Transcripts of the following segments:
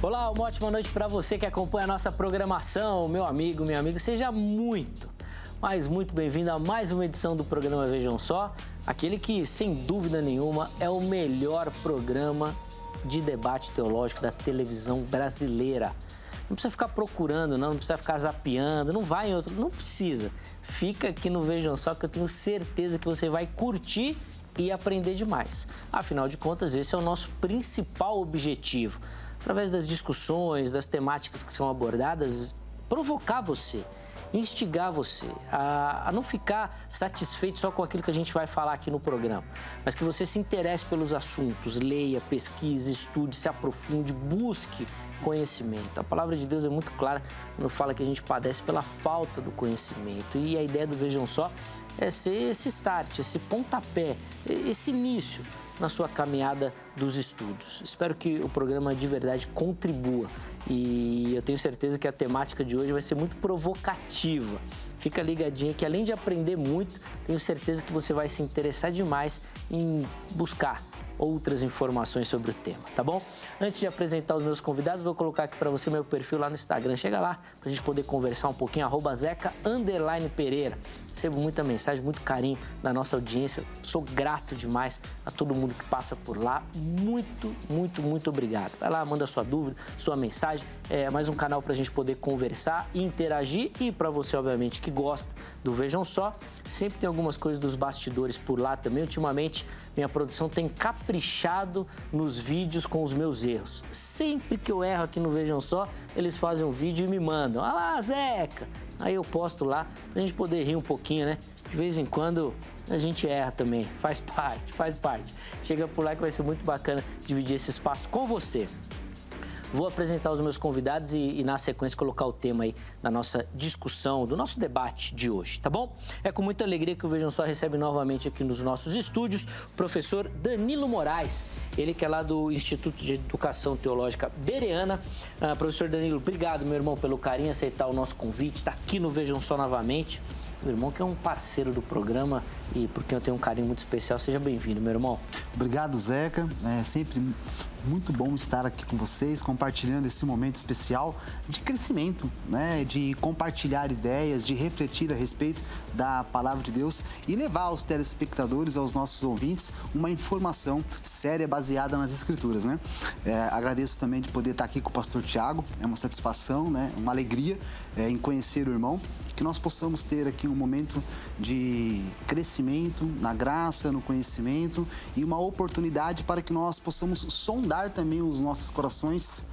Olá, uma ótima noite para você que acompanha a nossa programação. Meu amigo, minha amiga, seja muito bem-vindo a mais uma edição do programa Vejam Só, aquele que, sem dúvida nenhuma, é o melhor programa de debate teológico da televisão brasileira. Não precisa ficar procurando, não precisa ficar zapeando, não vai em outro, não precisa. Fica aqui no Vejam Só que eu tenho certeza que você vai curtir e aprender demais. Afinal de contas, esse é o nosso principal objetivo. Através das discussões, das temáticas que são abordadas, provocar você, instigar você a não ficar satisfeito só com aquilo que a gente vai falar aqui no programa, mas que você se interesse pelos assuntos, leia, pesquise, estude, se aprofunde, busque conhecimento. A palavra de Deus é muito clara quando fala que a gente padece pela falta do conhecimento. E a ideia do Vejam Só é ser esse start, esse pontapé, esse início na sua caminhada dos estudos. Espero que o programa de verdade contribua e eu tenho certeza que a temática de hoje vai ser muito provocativa. Fica ligadinha que além de aprender muito, tenho certeza que você vai se interessar demais em buscar outras informações sobre o tema, tá bom? Antes de apresentar os meus convidados, vou colocar aqui para você meu perfil lá no Instagram. Chega lá pra gente poder conversar um pouquinho, @Zeca_Pereira. Recebo muita mensagem, muito carinho da nossa audiência. Sou grato demais a todo mundo que passa por lá. Muito obrigado. Vai lá, manda sua dúvida, sua mensagem. É mais um canal pra gente poder conversar e interagir. E para você, obviamente, que gosta do Vejam Só, sempre tem algumas coisas dos bastidores por lá também. Ultimamente, minha produção tem caprichado nos vídeos com os meus erros. Sempre que eu erro aqui no Vejam Só, eles fazem um vídeo e me mandam. Olha lá, Zeca! Aí eu posto lá pra gente poder rir um pouquinho, né? De vez em quando a gente erra também. Faz parte. Chega por lá que vai ser muito bacana dividir esse espaço com você. Vou apresentar os meus convidados e na sequência, colocar o tema aí da nossa discussão, do nosso debate de hoje, tá bom? É com muita alegria que o Vejam Só recebe novamente aqui nos nossos estúdios o professor Danilo Moraes, ele que é lá do Instituto de Educação Teológica Bereana. Professor Danilo, obrigado, meu irmão, pelo carinho, aceitar o nosso convite, está aqui no Vejam Só novamente. Meu irmão, que é um parceiro do programa e por quem eu tenho um carinho muito especial, seja bem-vindo, meu irmão. Obrigado, Zeca. É sempre muito bom estar aqui com vocês, compartilhando esse momento especial de crescimento, né? De compartilhar ideias, de refletir a respeito da Palavra de Deus e levar aos telespectadores, aos nossos ouvintes, uma informação séria baseada nas Escrituras, né? Agradeço também de poder estar aqui com o pastor Tiago, é uma satisfação, né? Uma alegria em conhecer o irmão, que nós possamos ter aqui um momento de crescimento na graça, no conhecimento e uma oportunidade para que nós possamos sondar também os nossos corações.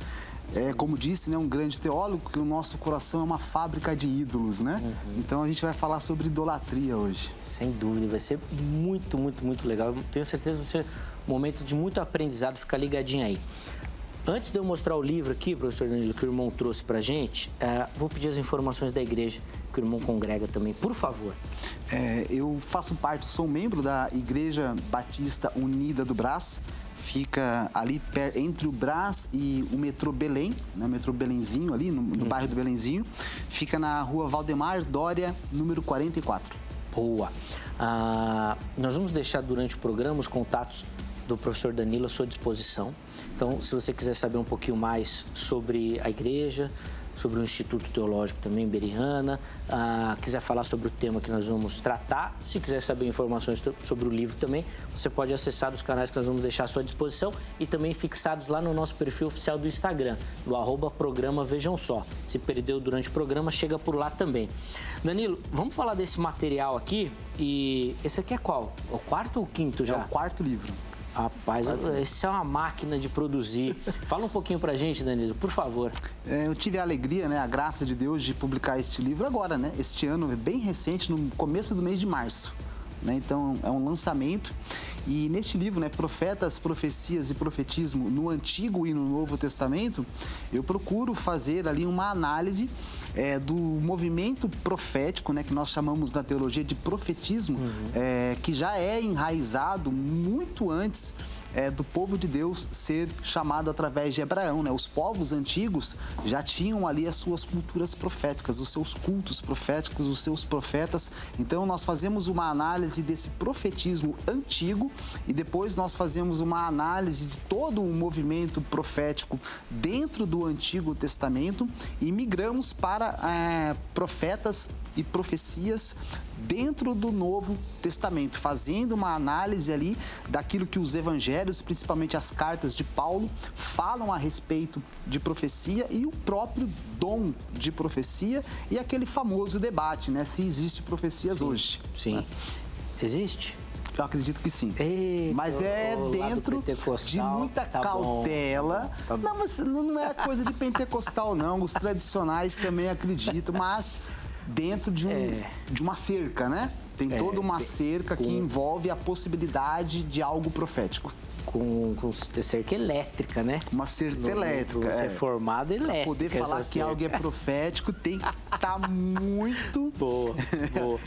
Como disse, né, um grande teólogo, que o nosso coração é uma fábrica de ídolos, né? Então a gente vai falar sobre idolatria hoje. Sem dúvida, vai ser muito legal. Eu tenho certeza que vai ser um momento de muito aprendizado, fica ligadinho aí. Antes de eu mostrar o livro aqui, professor Danilo, que o irmão trouxe pra gente, vou pedir as informações da igreja que o irmão congrega também, por favor. Eu faço parte, sou membro da Igreja Batista Unida do Brás, fica ali entre o Brás e o metrô Belém, né? Metrô Belenzinho, ali no bairro do Belenzinho, fica na rua Valdemar Dória, número 44. Boa! Nós vamos deixar durante o programa os contatos do professor Danilo à sua disposição. Então, se você quiser saber um pouquinho mais sobre a igreja, sobre o Instituto Teológico também, Bereana, quiser falar sobre o tema que nós vamos tratar, se quiser saber informações sobre o livro também, você pode acessar os canais que nós vamos deixar à sua disposição e também fixados lá no nosso perfil oficial do Instagram, do @programa Vejam Só. Se perdeu durante o programa, chega por lá também. Danilo, vamos falar desse material aqui e esse aqui é qual? O quarto ou o quinto já? É o quarto livro. Rapaz, esse é uma máquina de produzir. Fala um pouquinho pra gente, Danilo, por favor. Eu tive a alegria, né, a graça de Deus de publicar este livro agora, né? Este ano, bem recente, no começo do mês de março. Né? Então, é um lançamento. E neste livro, né, Profetas, Profecias e Profetismo no Antigo e no Novo Testamento, eu procuro fazer ali uma análise do movimento profético, né, que nós chamamos na teologia de profetismo, que já é enraizado muito antes do povo de Deus ser chamado através de Abraão, né? Os povos antigos já tinham ali as suas culturas proféticas, os seus cultos proféticos, os seus profetas. Então nós fazemos uma análise desse profetismo antigo e depois nós fazemos uma análise de todo o movimento profético dentro do Antigo Testamento e migramos para profetas e profecias dentro do Novo Testamento, fazendo uma análise ali daquilo que os evangelhos, principalmente as cartas de Paulo, falam a respeito de profecia e o próprio dom de profecia e aquele famoso debate, né? Se existe profecias hoje. Sim. Né? Existe? Eu acredito que sim. Eita, mas é dentro de muita cautela. Tá bom. Não, mas não é coisa de pentecostal, não. Os tradicionais também acreditam, mas dentro de uma cerca, né? Tem toda uma cerca que envolve a possibilidade de algo profético. Com cerca elétrica, né? Uma cerca elétrica. Ser formada elétrica. Pra poder falar que algo é profético, tem que estar muito boa.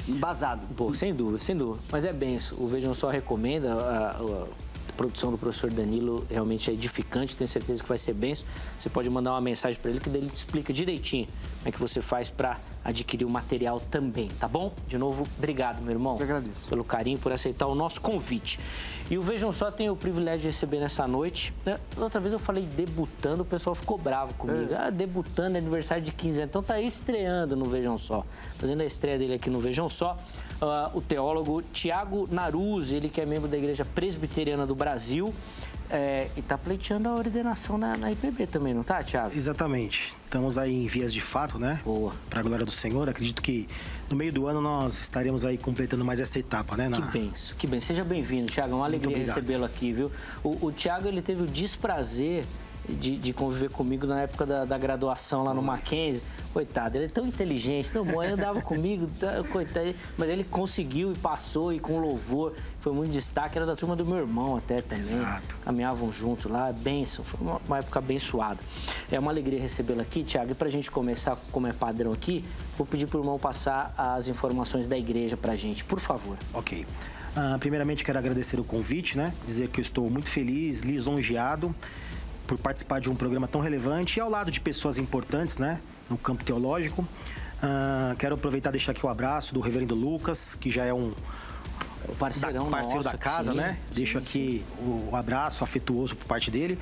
embasado. Boa, sem dúvida, sem dúvida. Mas é benção. O Vejam Só recomenda, a produção do professor Danilo realmente é edificante, tenho certeza que vai ser benção. Você pode mandar uma mensagem para ele que ele te explica direitinho como é que você faz para adquirir o material também, tá bom? De novo, obrigado, meu irmão. Eu agradeço. Pelo carinho, por aceitar o nosso convite. E o Vejam Só tem o privilégio de receber nessa noite. Outra vez eu falei debutando, o pessoal ficou bravo comigo. Debutando, é aniversário de 15 anos. Então tá estreando no Vejam Só. Fazendo a estreia dele aqui no Vejam Só. O teólogo Tiago Naruzzi, ele que é membro da Igreja Presbiteriana do Brasil. E está pleiteando a ordenação na IPB também, não tá, Tiago? Exatamente. Estamos aí em vias de fato, né? Boa. Para a glória do Senhor. Acredito que no meio do ano nós estaremos aí completando mais essa etapa, né? Que bem. Seja bem-vindo, Tiago. É uma alegria recebê-lo aqui, viu? O Tiago, ele teve o desprazer de conviver comigo na época da graduação lá no Mackenzie. Coitado, ele é tão inteligente, tão bom, ele andava comigo, coitado, mas ele conseguiu e passou, e com louvor, foi muito destaque, era da turma do meu irmão até também. Exato. Caminhavam junto lá, bênção, foi uma época abençoada. É uma alegria recebê-lo aqui, Tiago, e pra gente começar, como é padrão aqui, vou pedir pro irmão passar as informações da igreja pra gente, por favor. Ok. Primeiramente, quero agradecer o convite, né? Dizer que eu estou muito feliz, lisonjeado por participar de um programa tão relevante e ao lado de pessoas importantes, né, no campo teológico. Quero aproveitar e deixar aqui o abraço do reverendo Lucas, que já é um parceiro da casa, né? Deixo aqui o abraço afetuoso por parte dele.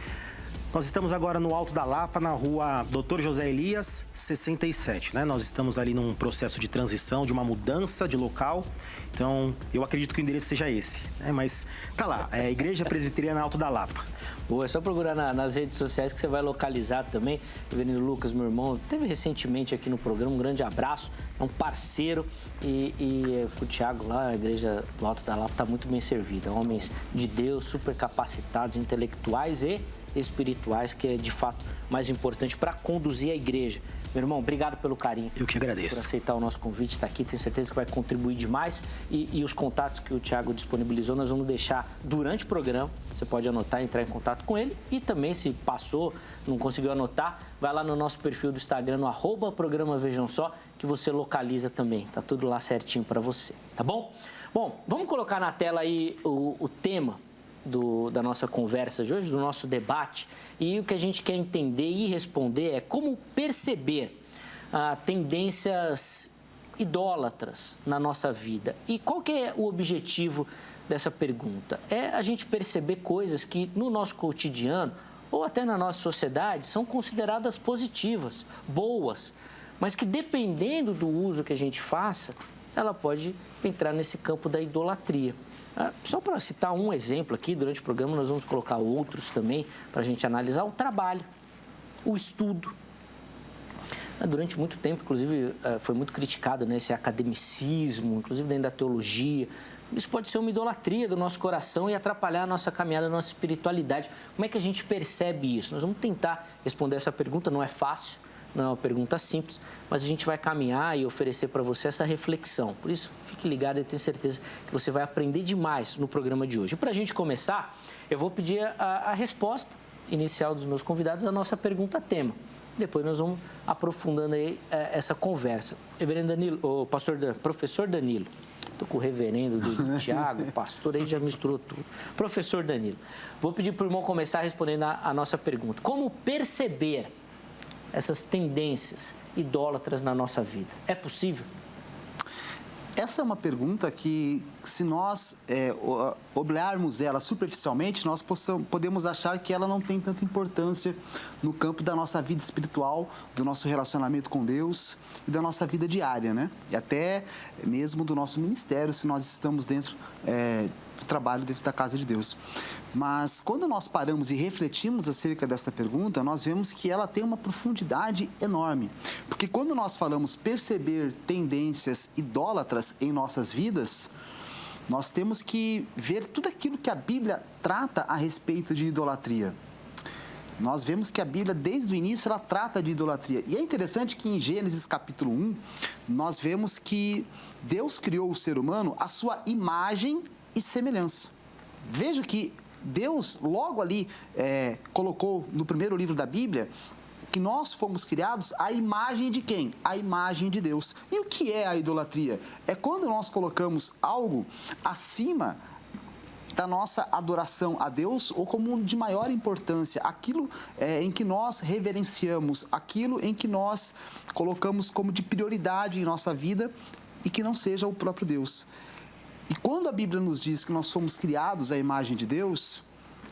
Nós estamos agora no Alto da Lapa, na rua Dr. José Elias, 67, né? Nós estamos ali num processo de transição, de uma mudança de local. Então, eu acredito que o endereço seja esse, né? Mas tá lá, é a Igreja Presbiteriana Alto da Lapa. Boa, é só procurar nas redes sociais que você vai localizar também. O Reverendo Lucas, meu irmão, teve recentemente aqui no programa, um grande abraço, é um parceiro e o Tiago lá, a Igreja do Alto da Lapa está muito bem servida. Homens de Deus, super capacitados, intelectuais e espirituais, que é de fato mais importante para conduzir a igreja. Meu irmão, obrigado pelo carinho. Eu que agradeço. Por aceitar o nosso convite, estar aqui, tenho certeza que vai contribuir demais. E os contatos que o Tiago disponibilizou, nós vamos deixar durante o programa. Você pode anotar, entrar em contato com ele. E também, se passou, não conseguiu anotar, vai lá no nosso perfil do Instagram, no @programa Vejam Só, que você localiza também. Tá tudo lá certinho para você, tá bom? Bom, vamos colocar na tela aí o tema da nossa conversa de hoje, do nosso debate, e o que a gente quer entender e responder é como perceber tendências idólatras na nossa vida. E qual que é o objetivo dessa pergunta? É a gente perceber coisas que no nosso cotidiano ou até na nossa sociedade são consideradas positivas, boas, mas que dependendo do uso que a gente faça, ela pode entrar nesse campo da idolatria. Só para citar um exemplo aqui, durante o programa nós vamos colocar outros também para a gente analisar: o trabalho, o estudo. Durante muito tempo, inclusive, foi muito criticado, né, esse academicismo, inclusive dentro da teologia. Isso pode ser uma idolatria do nosso coração e atrapalhar a nossa caminhada, a nossa espiritualidade. Como é que a gente percebe isso? Nós vamos tentar responder essa pergunta, não é fácil. Não é uma pergunta simples, mas a gente vai caminhar e oferecer para você essa reflexão. Por isso, fique ligado e tenho certeza que você vai aprender demais no programa de hoje. E para a gente começar, eu vou pedir a resposta inicial dos meus convidados à nossa pergunta-tema. Depois nós vamos aprofundando aí essa conversa. Reverendo Danilo, professor Danilo, Tô com o reverendo do Tiago, o pastor, aí já misturou tudo. Professor Danilo, vou pedir para o irmão começar respondendo a nossa pergunta. Como perceber essas tendências idólatras na nossa vida? É possível? Essa é uma pergunta que, se nós olharmos ela superficialmente, nós podemos achar que ela não tem tanta importância no campo da nossa vida espiritual, do nosso relacionamento com Deus e da nossa vida diária, né? E até mesmo do nosso ministério, se nós estamos dentro do trabalho dentro da casa de Deus. Mas quando nós paramos e refletimos acerca dessa pergunta, nós vemos que ela tem uma profundidade enorme. Porque quando nós falamos perceber tendências idólatras em nossas vidas, nós temos que ver tudo aquilo que a Bíblia trata a respeito de idolatria. Nós vemos que a Bíblia, desde o início, ela trata de idolatria. E é interessante que em Gênesis capítulo 1, nós vemos que Deus criou o ser humano à sua imagem e semelhança. Veja que Deus logo ali colocou no primeiro livro da Bíblia que nós fomos criados à imagem de quem? À imagem de Deus. E o que é a idolatria? É quando nós colocamos algo acima da nossa adoração a Deus ou como de maior importância, aquilo em que nós reverenciamos, aquilo em que nós colocamos como de prioridade em nossa vida e que não seja o próprio Deus. E quando a Bíblia nos diz que nós somos criados à imagem de Deus,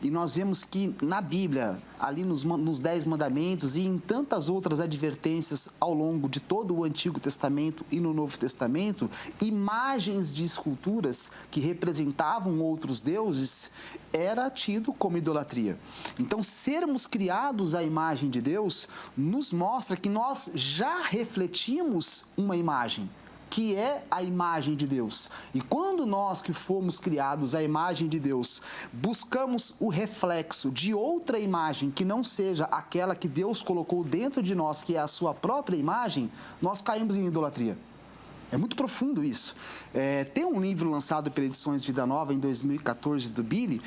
e nós vemos que na Bíblia, ali nos 10 mandamentos e em tantas outras advertências ao longo de todo o Antigo Testamento e no Novo Testamento, imagens de esculturas que representavam outros deuses era tido como idolatria. Então, sermos criados à imagem de Deus nos mostra que nós já refletimos uma imagem, que é a imagem de Deus. E quando nós que fomos criados à imagem de Deus, buscamos o reflexo de outra imagem que não seja aquela que Deus colocou dentro de nós, que é a sua própria imagem, nós caímos em idolatria. É muito profundo isso. Tem um livro lançado pela Edições Vida Nova em 2014 do Billy,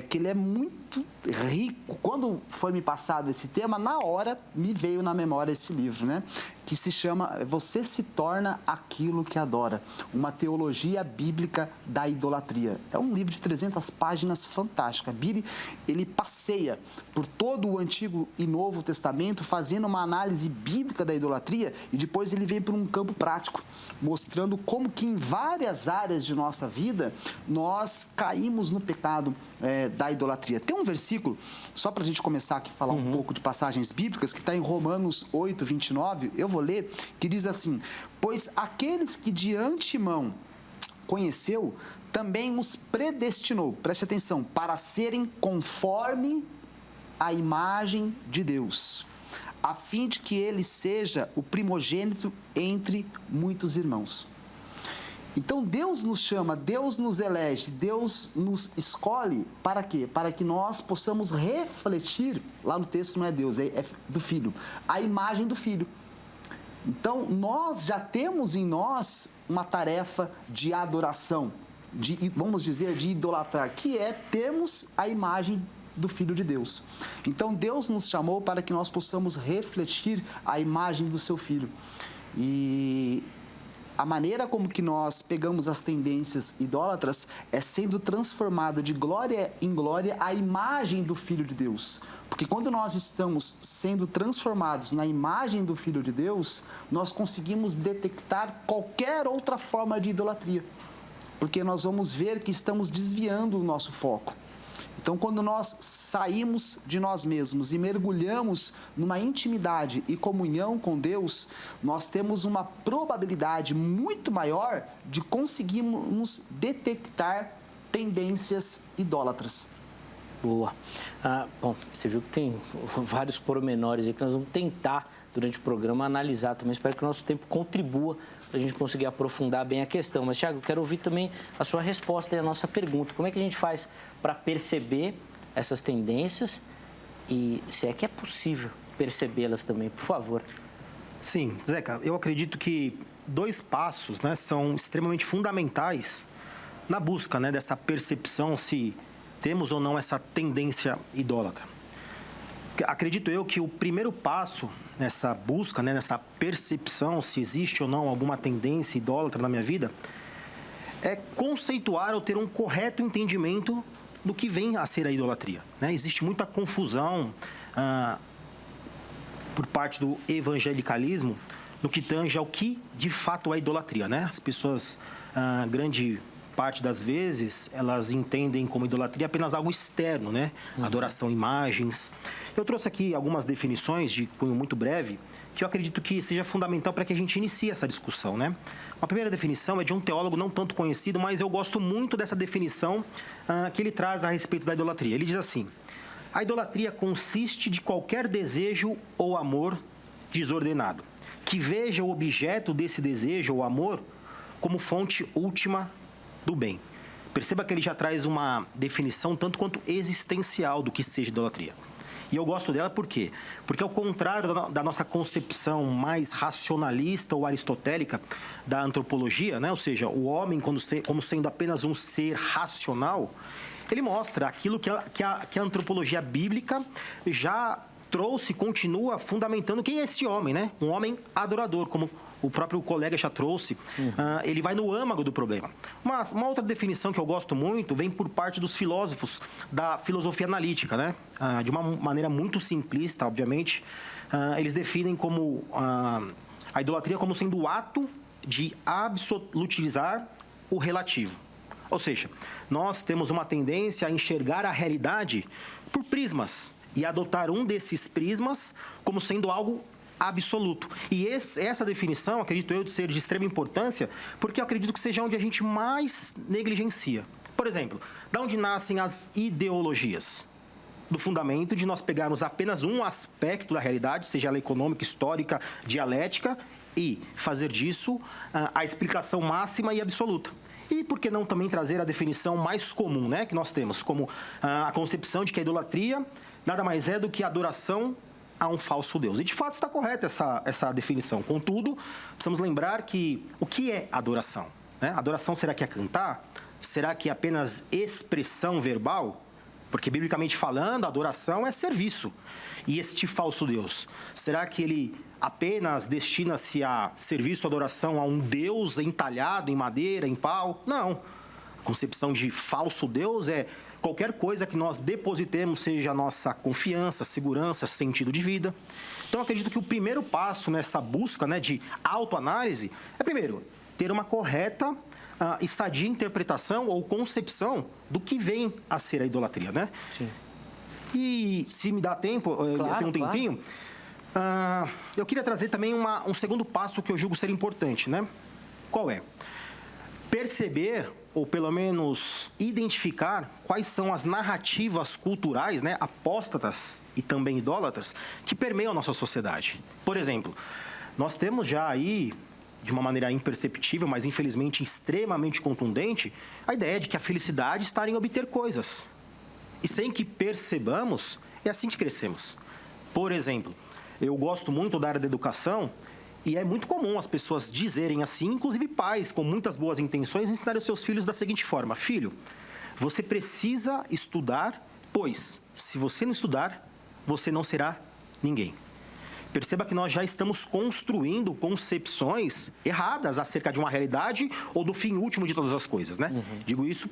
que ele é muito rico. Quando foi me passado esse tema, na hora me veio na memória esse livro, né? Que se chama Você se torna aquilo que adora. Uma teologia bíblica da idolatria. É um livro de 300 páginas fantástico. Billy, ele passeia por todo o Antigo e Novo Testamento, fazendo uma análise bíblica da idolatria e depois ele vem para um campo prático, mostrando como que em várias áreas de nossa vida nós caímos no pecado da idolatria. Tem um versículo, só para a gente começar aqui a falar um pouco de passagens bíblicas, que está em Romanos 8, 29, eu vou ler, que diz assim: pois aqueles que de antemão conheceu, também os predestinou, preste atenção, para serem conforme a imagem de Deus, a fim de que ele seja o primogênito entre muitos irmãos. Então Deus nos chama, Deus nos elege, Deus nos escolhe para quê? Para que nós possamos refletir, lá no texto não é Deus, é do Filho, a imagem do Filho. Então nós já temos em nós uma tarefa de adoração, vamos dizer, de idolatrar, que é termos a imagem do Filho de Deus. Então Deus nos chamou para que nós possamos refletir a imagem do seu Filho. E a maneira como que nós pegamos as tendências idólatras é sendo transformado de glória em glória a imagem do Filho de Deus. Porque quando nós estamos sendo transformados na imagem do Filho de Deus, nós conseguimos detectar qualquer outra forma de idolatria. Porque nós vamos ver que estamos desviando o nosso foco. Então, quando nós saímos de nós mesmos e mergulhamos numa intimidade e comunhão com Deus, nós temos uma probabilidade muito maior de conseguirmos detectar tendências idólatras. Boa. Bom, você viu que tem vários pormenores aí que nós vamos tentar, durante o programa, analisar também. Espero que o nosso tempo contribua para a gente conseguir aprofundar bem a questão. Mas, Thiago, eu quero ouvir também a sua resposta e a nossa pergunta. Como é que a gente faz para perceber essas tendências e se é que é possível percebê-las também, por favor? Sim, Zeca, eu acredito que 2 passos, né, são extremamente fundamentais na busca, né, dessa percepção se temos ou não essa tendência idólatra. Acredito eu que o primeiro passo nessa busca, né, nessa percepção se existe ou não alguma tendência idólatra na minha vida, é conceituar ou ter um correto entendimento do que vem a ser a idolatria, né? Existe muita confusão por parte do evangelicalismo no que tange ao que de fato é idolatria, né? As pessoas, grande parte das vezes, elas entendem como idolatria apenas algo externo, né? Adoração a imagens. Eu trouxe aqui algumas definições de cunho muito breve que eu acredito que seja fundamental para que a gente inicie essa discussão, né? A primeira definição é de um teólogo não tanto conhecido, mas eu gosto muito dessa definição que ele traz a respeito da idolatria. Ele diz assim: a idolatria consiste de qualquer desejo ou amor desordenado, que veja o objeto desse desejo ou amor como fonte última do bem. Perceba que ele já traz uma definição tanto quanto existencial do que seja idolatria. E eu gosto dela por quê? Porque ao contrário da nossa concepção mais racionalista ou aristotélica da antropologia, né? Ou seja, o homem como sendo apenas um ser racional, ele mostra aquilo que a antropologia bíblica já trouxe e continua fundamentando quem é esse homem, né? Um homem adorador, como o próprio colega já trouxe. Ele vai no âmago do problema. Mas uma outra definição que eu gosto muito vem por parte dos filósofos da filosofia analítica, né? De uma maneira muito simplista, obviamente. Eles definem como a idolatria como sendo o ato de absolutizar o relativo. Ou seja, nós temos uma tendência a enxergar a realidade por prismas e adotar um desses prismas como sendo algo absoluto. E essa definição, acredito eu, de ser de extrema importância, porque eu acredito que seja onde a gente mais negligencia. Por exemplo, da onde nascem as ideologias? Do fundamento de nós pegarmos apenas um aspecto da realidade, seja ela econômica, histórica, dialética, e fazer disso a explicação máxima e absoluta. E por que não também trazer a definição mais comum, né, que nós temos, como a concepção de que a idolatria nada mais é do que adoração a um falso Deus. E, de fato, está correta essa definição. Contudo, precisamos lembrar que o que é adoração? Né? Adoração, será que é cantar? Será que é apenas expressão verbal? Porque, biblicamente falando, adoração é serviço. E este falso Deus, será que ele apenas destina-se a serviço, adoração a um Deus entalhado em madeira, em pau? Não. A concepção de falso Deus é qualquer coisa que nós depositemos, seja a nossa confiança, segurança, sentido de vida. Então, acredito que o primeiro passo nessa busca, né, de autoanálise é, primeiro, ter uma correta e sadia interpretação ou concepção do que vem a ser a idolatria, né? Sim. E, se me dá tempo, eu tenho um tempinho, eu queria trazer também um segundo passo que eu julgo ser importante, né? Qual é? Perceber, ou pelo menos identificar, quais são as narrativas culturais, né, apóstatas e também idólatras, que permeiam a nossa sociedade. Por exemplo, nós temos já aí, de uma maneira imperceptível, mas infelizmente extremamente contundente, a ideia de que a felicidade está em obter coisas. E sem que percebamos, é assim que crescemos. Por exemplo, eu gosto muito da área da educação, e é muito comum as pessoas dizerem assim, inclusive pais com muitas boas intenções, ensinarem os seus filhos da seguinte forma: filho, você precisa estudar, pois se você não estudar, você não será ninguém. Perceba que nós já estamos construindo concepções erradas acerca de uma realidade ou do fim último de todas as coisas, né? Digo isso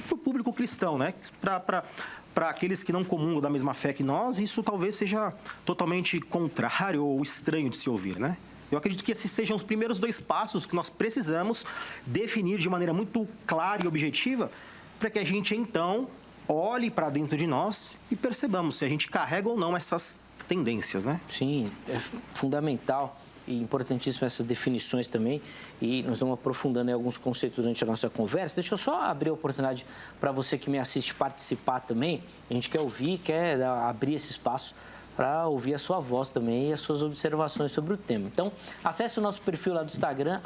para o público cristão, né? Para aqueles que não comungam da mesma fé que nós, isso talvez seja totalmente contrário ou estranho de se ouvir, né? Eu acredito que esses sejam os primeiros dois passos que nós precisamos definir de maneira muito clara e objetiva, para que a gente, então, olhe para dentro de nós e percebamos se a gente carrega ou não essas tendências, né? Sim, é fundamental e importantíssimo essas definições também, e nós vamos aprofundando em alguns conceitos durante a nossa conversa. Deixa eu só abrir a oportunidade para você que me assiste participar também. A gente quer ouvir, quer abrir esse espaço para ouvir a sua voz também e as suas observações sobre o tema. Então, acesse o nosso perfil lá do Instagram,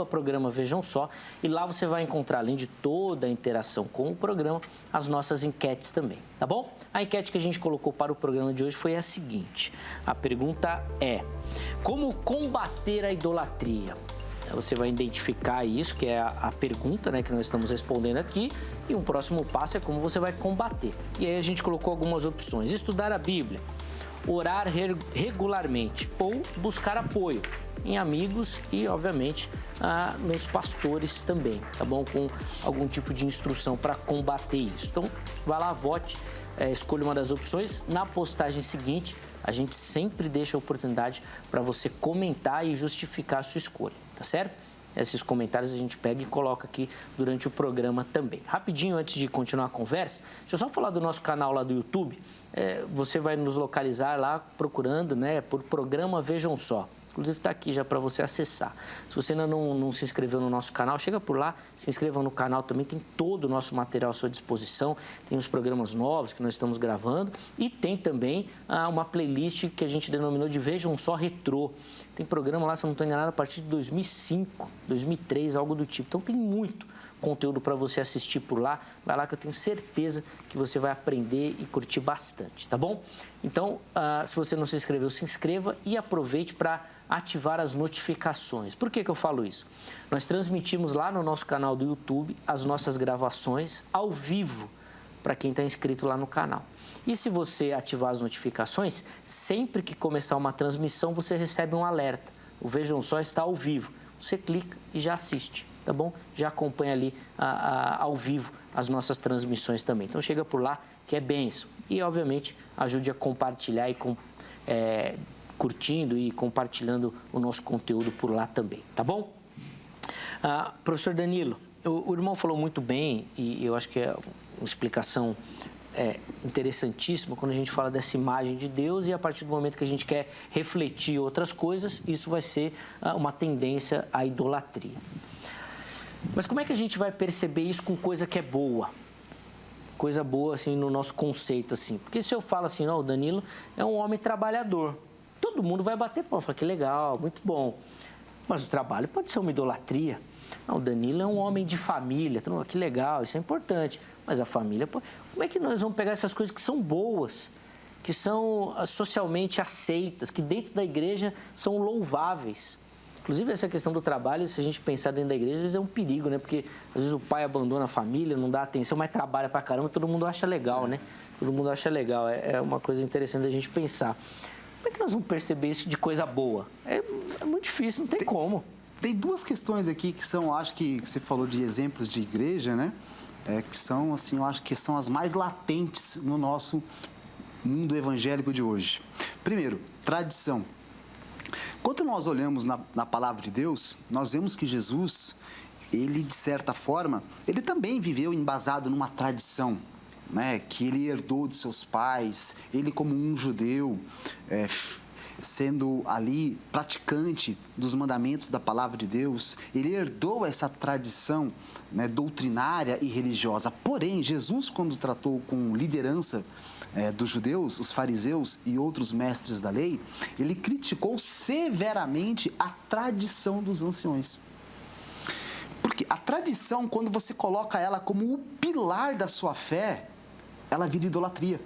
@programa Vejam Só, e lá você vai encontrar, além de toda a interação com o programa, as nossas enquetes também, tá bom? A enquete que a gente colocou para o programa de hoje foi a seguinte. A pergunta é: como combater a idolatria? Você vai identificar isso, que é a pergunta, né, que nós estamos respondendo aqui, e um próximo passo é como você vai combater. E aí a gente colocou algumas opções: estudar a Bíblia, orar regularmente ou buscar apoio em amigos e, obviamente, nos pastores também, tá bom? Com algum tipo de instrução para combater isso. Então, vá lá, vote, escolha uma das opções. Na postagem seguinte, a gente sempre deixa a oportunidade para você comentar e justificar a sua escolha, tá certo? Esses comentários a gente pega e coloca aqui durante o programa também. Rapidinho, antes de continuar a conversa, deixa eu só falar do nosso canal lá do YouTube. Você vai nos localizar lá procurando, né, por programa Vejam Só. Inclusive está aqui já para você acessar. Se você ainda não se inscreveu no nosso canal, chega por lá, se inscreva no canal também, tem todo o nosso material à sua disposição, tem os programas novos que nós estamos gravando e tem também uma playlist que a gente denominou de Vejam Só Retrô. Tem programa lá, se eu não estou enganado, a partir de 2005, 2003, algo do tipo. Então tem muito conteúdo para você assistir por lá. Vai lá que eu tenho certeza que você vai aprender e curtir bastante, tá bom? Então, se você não se inscreveu, se inscreva e aproveite para ativar as notificações. Por que eu falo isso? Nós transmitimos lá no nosso canal do YouTube as nossas gravações ao vivo para quem está inscrito lá no canal. E se você ativar as notificações, sempre que começar uma transmissão, você recebe um alerta. O Vejam Só está ao vivo. Você clica e já assiste, tá bom? Já acompanha ali ao vivo as nossas transmissões também. Então chega por lá, que é bênção. E, obviamente, ajude a compartilhar e curtindo e compartilhando o nosso conteúdo por lá também, tá bom? Professor Danilo, o irmão falou muito bem e eu acho que é uma explicação interessantíssima quando a gente fala dessa imagem de Deus e a partir do momento que a gente quer refletir outras coisas, isso vai ser uma tendência à idolatria. Mas como é que a gente vai perceber isso com coisa que é boa? Coisa boa, assim, no nosso conceito, assim. Porque se eu falo assim, não, o Danilo é um homem trabalhador, todo mundo vai bater pau, fala que legal, muito bom. Mas o trabalho pode ser uma idolatria. Não, o Danilo é um homem de família, que legal, isso é importante. Mas a família, como é que nós vamos pegar essas coisas que são boas, que são socialmente aceitas, que dentro da igreja são louváveis? Inclusive, essa questão do trabalho, se a gente pensar dentro da igreja, às vezes é um perigo, né? Porque às vezes o pai abandona a família, não dá atenção, mas trabalha pra caramba, todo mundo acha legal, né? Todo mundo acha legal, é uma coisa interessante da gente pensar. Como é que nós vamos perceber isso de coisa boa? É muito difícil, não tem como. Tem duas questões aqui que são, acho que você falou de exemplos de igreja, né? Que são, assim, eu acho que são as mais latentes no nosso mundo evangélico de hoje. Primeiro, tradição. Quando nós olhamos na palavra de Deus, nós vemos que Jesus, ele, de certa forma, ele também viveu embasado numa tradição, né? Que ele herdou de seus pais, ele como um judeu, sendo ali praticante dos mandamentos da palavra de Deus, ele herdou essa tradição, né, doutrinária e religiosa. Porém, Jesus, quando tratou com liderança dos judeus, os fariseus e outros mestres da lei, ele criticou severamente a tradição dos anciões. Porque a tradição, quando você coloca ela como o pilar da sua fé, ela vira idolatria.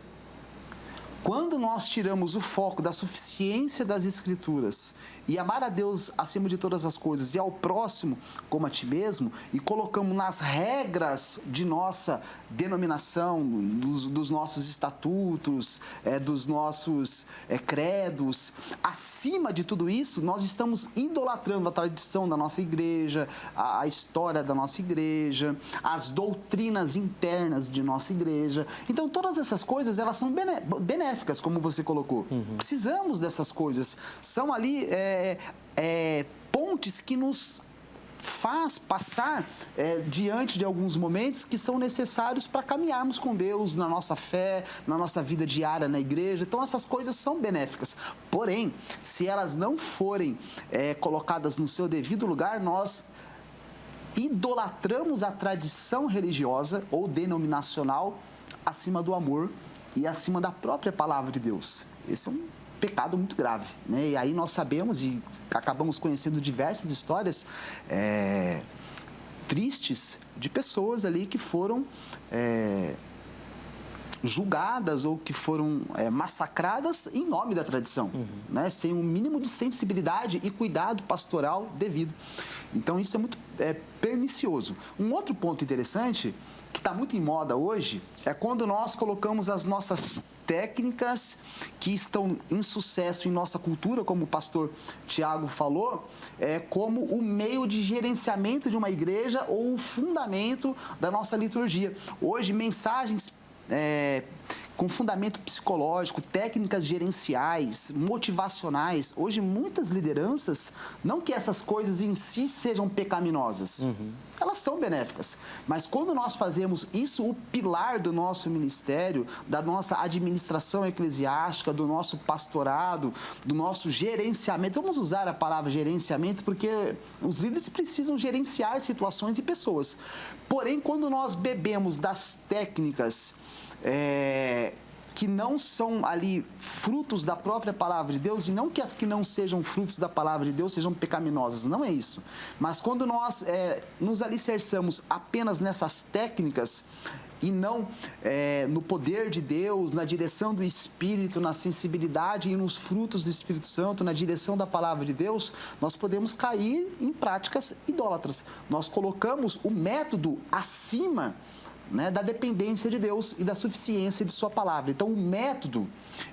Quando nós tiramos o foco da suficiência das Escrituras e amar a Deus acima de todas as coisas e ao próximo como a ti mesmo e colocamos nas regras de nossa denominação, dos nossos estatutos, dos nossos credos, acima de tudo isso, nós estamos idolatrando a tradição da nossa igreja, a história da nossa igreja, as doutrinas internas de nossa igreja. Então, todas essas coisas, elas são benéficas, como você colocou. Precisamos dessas coisas. São ali pontes que nos faz passar diante de alguns momentos que são necessários para caminharmos com Deus na nossa fé, na nossa vida diária na igreja. Então, essas coisas são benéficas. Porém, se elas não forem colocadas no seu devido lugar, nós idolatramos a tradição religiosa ou denominacional acima do amor e acima da própria palavra de Deus. Esse é um pecado muito grave, né? E aí nós sabemos e acabamos conhecendo diversas histórias tristes de pessoas ali que foram julgadas ou que foram massacradas em nome da tradição, né? Sem um mínimo de sensibilidade e cuidado pastoral devido. Então, isso é muito pernicioso. Um outro ponto interessante, que está muito em moda hoje, é quando nós colocamos as nossas técnicas que estão em sucesso em nossa cultura, como o pastor Tiago falou, como o meio de gerenciamento de uma igreja ou o fundamento da nossa liturgia. Hoje, mensagens com fundamento psicológico, técnicas gerenciais, motivacionais. Hoje, muitas lideranças, não que essas coisas em si sejam pecaminosas, elas são benéficas, mas quando nós fazemos isso o pilar do nosso ministério, da nossa administração eclesiástica, do nosso pastorado, do nosso gerenciamento, vamos usar a palavra gerenciamento porque os líderes precisam gerenciar situações e pessoas. Porém, quando nós bebemos das técnicas que não são ali frutos da própria palavra de Deus, e não que as que não sejam frutos da palavra de Deus sejam pecaminosas, não é isso. Mas quando nós nos alicerçamos apenas nessas técnicas e não no poder de Deus, na direção do Espírito, na sensibilidade e nos frutos do Espírito Santo, na direção da palavra de Deus, nós podemos cair em práticas idólatras. Nós colocamos o método acima da dependência de Deus e da suficiência de sua palavra. Então, o método,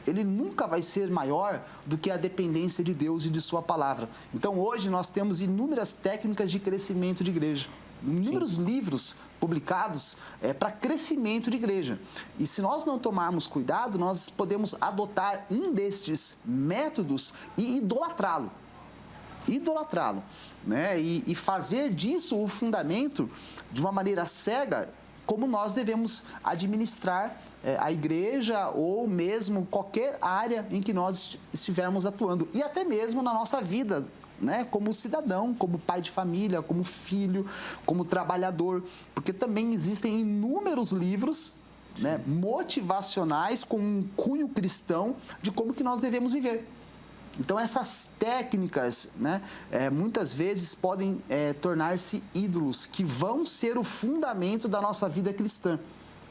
ele nunca vai ser maior do que a dependência de Deus e de sua palavra. Então, hoje, nós temos inúmeras técnicas de crescimento de igreja. Inúmeros livros publicados para crescimento de igreja. E se nós não tomarmos cuidado, nós podemos adotar um destes métodos e idolatrá-lo. E fazer disso o fundamento de uma maneira cega, como nós devemos administrar a igreja ou mesmo qualquer área em que nós estivermos atuando. E até mesmo na nossa vida, como cidadão, como pai de família, como filho, como trabalhador. Porque também existem inúmeros livros motivacionais com um cunho cristão de como que nós devemos viver. Então, essas técnicas, muitas vezes podem tornar-se ídolos, que vão ser o fundamento da nossa vida cristã.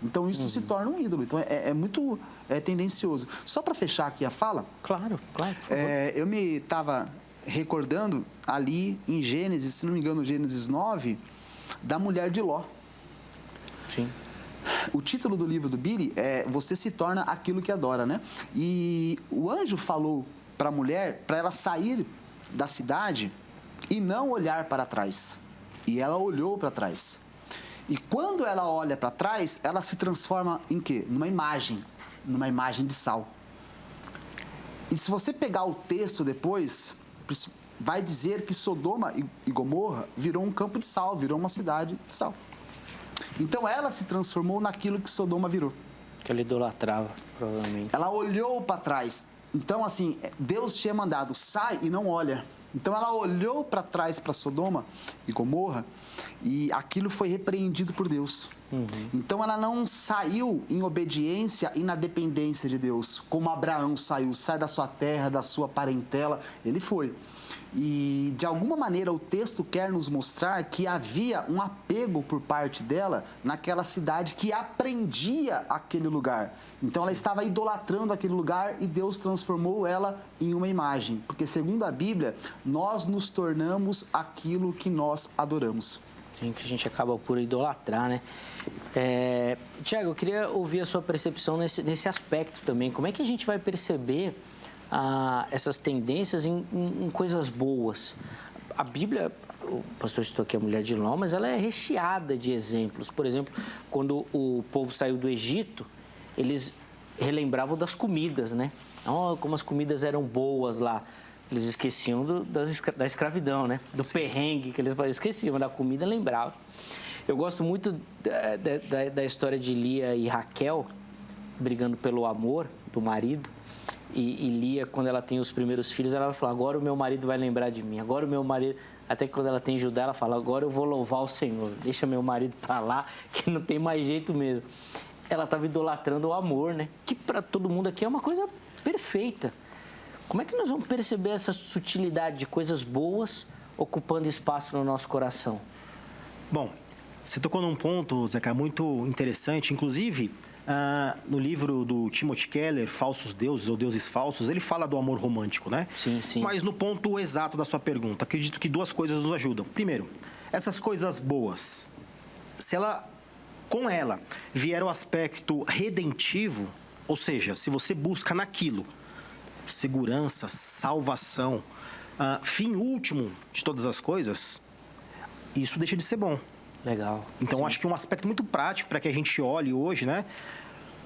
Então, isso se torna um ídolo. Então, é muito tendencioso. Só para fechar aqui a fala... Claro, por favor. Eu me estava recordando ali em Gênesis, se não me engano, Gênesis 9, da mulher de Ló. Sim. O título do livro do Billy é Você se torna aquilo que adora, E o anjo falou para a mulher, para ela sair da cidade e não olhar para trás. E ela olhou para trás. E quando ela olha para trás, ela se transforma em quê? Numa imagem de sal. E se você pegar o texto depois, vai dizer que Sodoma e Gomorra virou um campo de sal, virou uma cidade de sal. Então ela se transformou naquilo que Sodoma virou. Que ela idolatrava, provavelmente. Ela olhou para trás. Então, assim, Deus tinha mandado, sai e não olha. Então, ela olhou para trás para Sodoma e Gomorra e aquilo foi repreendido por Deus. Então, ela não saiu em obediência e na dependência de Deus, como Abraão saiu, sai da sua terra, da sua parentela, ele foi. E, de alguma maneira, o texto quer nos mostrar que havia um apego por parte dela naquela cidade que aprendia aquele lugar. Então, ela estava idolatrando aquele lugar e Deus transformou ela em uma imagem. Porque, segundo a Bíblia, nós nos tornamos aquilo que nós adoramos. Sim, que a gente acaba por idolatrar, Tiago, eu queria ouvir a sua percepção nesse aspecto também. Como é que a gente vai perceber essas tendências em coisas boas? A Bíblia, o pastor citou aqui a mulher de Ló, mas ela é recheada de exemplos. Por exemplo, quando o povo saiu do Egito, eles relembravam das comidas, como as comidas eram boas lá. Eles esqueciam da escravidão, do perrengue que eles esqueciam, da comida, lembravam. Eu gosto muito da história de Lia e Raquel brigando pelo amor do marido. E Lia, quando ela tem os primeiros filhos, ela vai falar, agora o meu marido vai lembrar de mim, agora o meu marido... Até que quando ela tem Judá, ela fala, agora eu vou louvar o Senhor, deixa meu marido para lá, que não tem mais jeito mesmo. Ela estava idolatrando o amor, que para todo mundo aqui é uma coisa perfeita. Como é que nós vamos perceber essa sutilidade de coisas boas ocupando espaço no nosso coração? Bom, você tocou num ponto, Zeca, muito interessante. Inclusive, no livro do Timothy Keller, Falsos Deuses ou Deuses Falsos, ele fala do amor romântico, Sim, sim. Mas no ponto exato da sua pergunta, acredito que duas coisas nos ajudam. Primeiro, essas coisas boas, se com ela vier o aspecto redentivo, Ou seja, se você busca naquilo segurança, salvação, fim último de todas as coisas, isso deixa de ser bom. Legal. Então, acho que um aspecto muito prático para que a gente olhe hoje, né,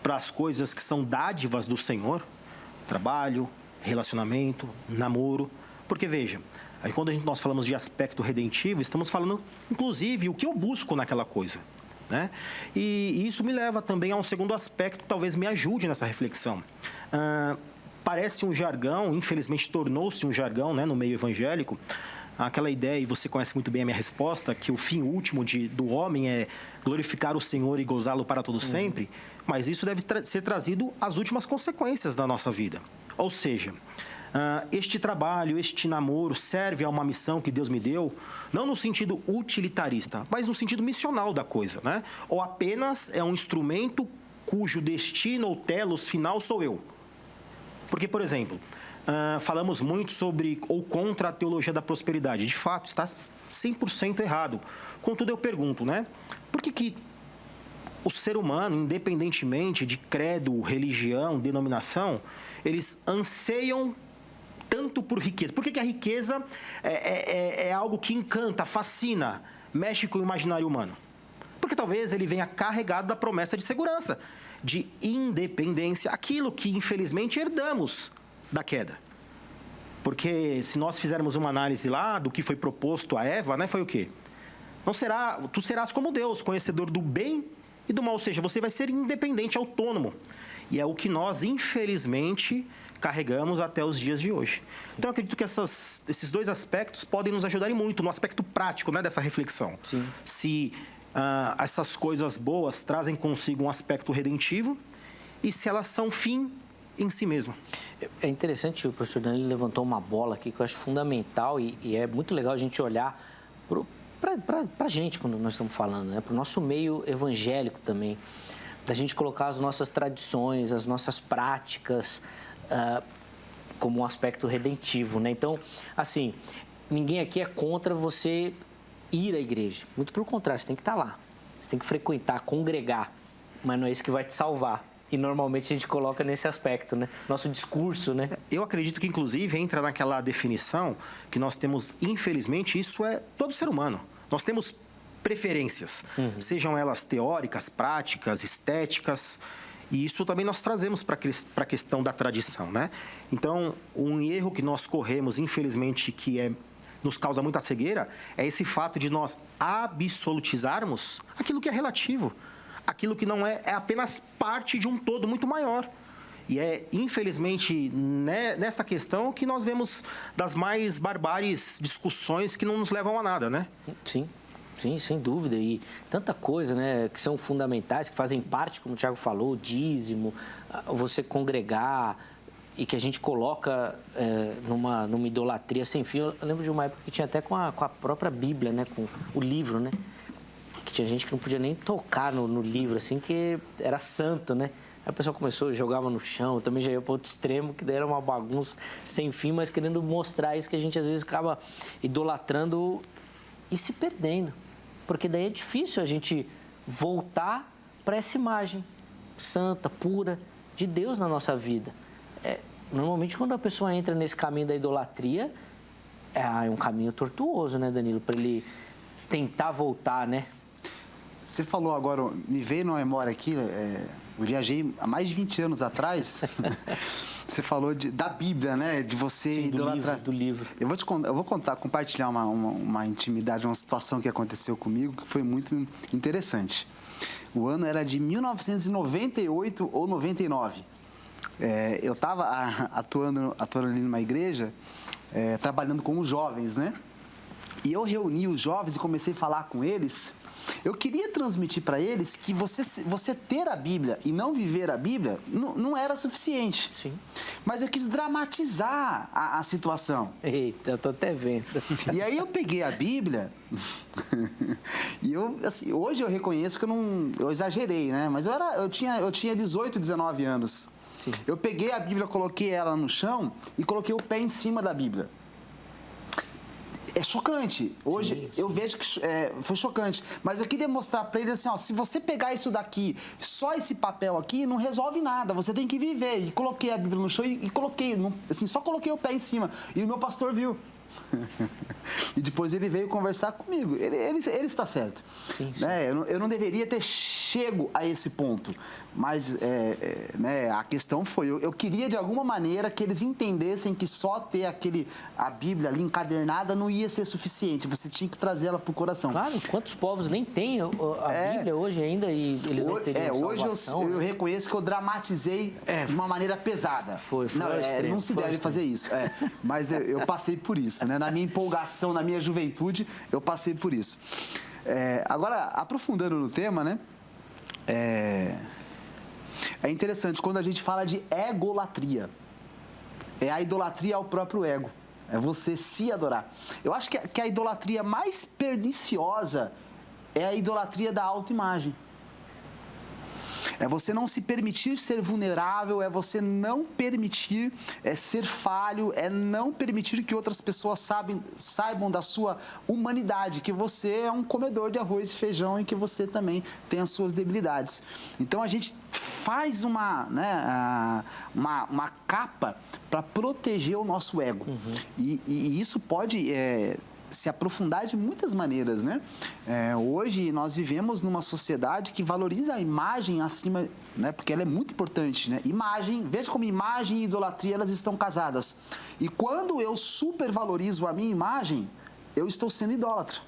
para as coisas que são dádivas do Senhor, trabalho, relacionamento, namoro. Porque, veja, aí quando nós falamos de aspecto redentivo, estamos falando, inclusive, o que eu busco naquela coisa, né? E isso me leva também a um segundo aspecto que talvez me ajude nessa reflexão. Parece um jargão, infelizmente tornou-se um jargão, né, no meio evangélico, aquela ideia, e você conhece muito bem a minha resposta, que o fim último do homem é glorificar o Senhor e gozá-lo para todo sempre, mas isso deve ser trazido às últimas consequências da nossa vida. Ou seja, este trabalho, este namoro serve a uma missão que Deus me deu, não no sentido utilitarista, mas no sentido missional da coisa, né? Ou apenas é um instrumento cujo destino ou telos final sou eu. Porque, por exemplo, falamos muito sobre ou contra a teologia da prosperidade. De fato, está 100% errado. Contudo, eu pergunto, né? Por que o ser humano, independentemente de credo, religião, denominação, eles anseiam tanto por riqueza? Por que a riqueza é algo que encanta, fascina, mexe com o imaginário humano? Porque talvez ele venha carregado da promessa de segurança, de independência, aquilo que infelizmente herdamos da queda. Porque se nós fizermos uma análise lá do que foi proposto a Eva, né, foi o quê? Tu serás como Deus, conhecedor do bem e do mal, ou seja, você vai ser independente, autônomo. E é o que nós, infelizmente, carregamos até os dias de hoje. Então, eu acredito que esses dois aspectos podem nos ajudar muito no aspecto prático, né, dessa reflexão. Sim. Se essas coisas boas trazem consigo um aspecto redentivo e se elas são fim em si mesma. É interessante, o professor Danilo levantou uma bola aqui que eu acho fundamental e é muito legal a gente olhar para a gente quando nós estamos falando, né? Para o nosso meio evangélico também, da gente colocar as nossas tradições, as nossas práticas como um aspecto redentivo, né? Então, assim, ninguém aqui é contra você ir à igreja. Muito pelo contrário, você tem que estar lá. Você tem que frequentar, congregar. Mas não é isso que vai te salvar. E normalmente a gente coloca nesse aspecto, né? Nosso discurso, né? Eu acredito que, inclusive, entra naquela definição que nós temos, infelizmente, isso é todo ser humano. Nós temos preferências, sejam elas teóricas, práticas, estéticas, e isso também nós trazemos para a questão da tradição, né? Então, um erro que nós corremos, infelizmente, nos causa muita cegueira, é esse fato de nós absolutizarmos aquilo que é relativo. Aquilo que não é apenas parte de um todo muito maior. E é, infelizmente, nessa questão que nós vemos das mais barbáries discussões que não nos levam a nada, né? Sim, sem dúvida. E tanta coisa, né, que são fundamentais, que fazem parte, como o Thiago falou, o dízimo, você congregar, e que a gente coloca numa idolatria sem fim. Eu lembro de uma época que tinha até com a própria Bíblia, né, com o livro, né? Que tinha gente que não podia nem tocar no livro, assim, que era santo, né? Aí o pessoal começou, jogava no chão, também já ia para outro extremo, que daí era uma bagunça sem fim, mas querendo mostrar isso que a gente às vezes acaba idolatrando e se perdendo. Porque daí é difícil a gente voltar para essa imagem santa, pura, de Deus na nossa vida. Normalmente, quando a pessoa entra nesse caminho da idolatria, é um caminho tortuoso, né, Danilo? Para ele tentar voltar, né? Você falou agora, me veio na memória aqui, eu viajei há mais de 20 anos atrás. Você falou da Bíblia, né? De você Sim, idolatrar. Do livro. Eu vou compartilhar uma intimidade, uma situação que aconteceu comigo que foi muito interessante. O ano era de 1998 ou 99. Eu estava atuando ali numa igreja, trabalhando com os jovens, né? E eu reuni os jovens e comecei a falar com eles. Eu queria transmitir para eles que você ter a Bíblia e não viver a Bíblia não era suficiente. Sim. Mas eu quis dramatizar a situação. Eita, eu tô até vendo. E aí eu peguei a Bíblia e assim, hoje eu reconheço que eu exagerei, né? Mas eu tinha 18, 19 anos. Sim. Eu peguei a Bíblia, coloquei ela no chão e coloquei o pé em cima da Bíblia. É chocante. Hoje eu vejo que foi chocante. Mas eu queria mostrar para ele assim, ó, se você pegar isso daqui, só esse papel aqui, não resolve nada. Você tem que viver. E coloquei a Bíblia no chão e coloquei, assim, só coloquei o pé em cima. E o meu pastor viu. E depois ele veio conversar comigo. Ele está certo. Sim. Né? Eu não deveria ter chego a esse ponto. Mas né, a questão foi, eu queria de alguma maneira que eles entendessem que só ter a Bíblia ali encadernada não ia ser suficiente. Você tinha que trazer ela para o coração. Claro, quantos povos nem têm a Bíblia hoje ainda e eles não teriam salvação? Hoje eu reconheço que eu dramatizei de uma maneira pesada. Não se deve fazer isso. Mas eu passei por isso. Né? Na minha empolgação, na minha juventude, eu passei por isso. Agora, aprofundando no tema, né? É interessante quando a gente fala de egolatria. É a idolatria ao próprio ego. É você se adorar. Eu acho que a idolatria mais perniciosa é a idolatria da autoimagem. É você não se permitir ser vulnerável, é você não permitir ser falho, é não permitir que outras pessoas saibam da sua humanidade, que você é um comedor de arroz e feijão e que você também tem as suas debilidades. Então a gente faz uma capa para proteger o nosso ego. E isso pode se aprofundar de muitas maneiras, né? Hoje nós vivemos numa sociedade que valoriza a imagem acima, né? Porque ela é muito importante, né? Imagem, veja como imagem e idolatria elas estão casadas. E quando eu supervalorizo a minha imagem, eu estou sendo idólatra.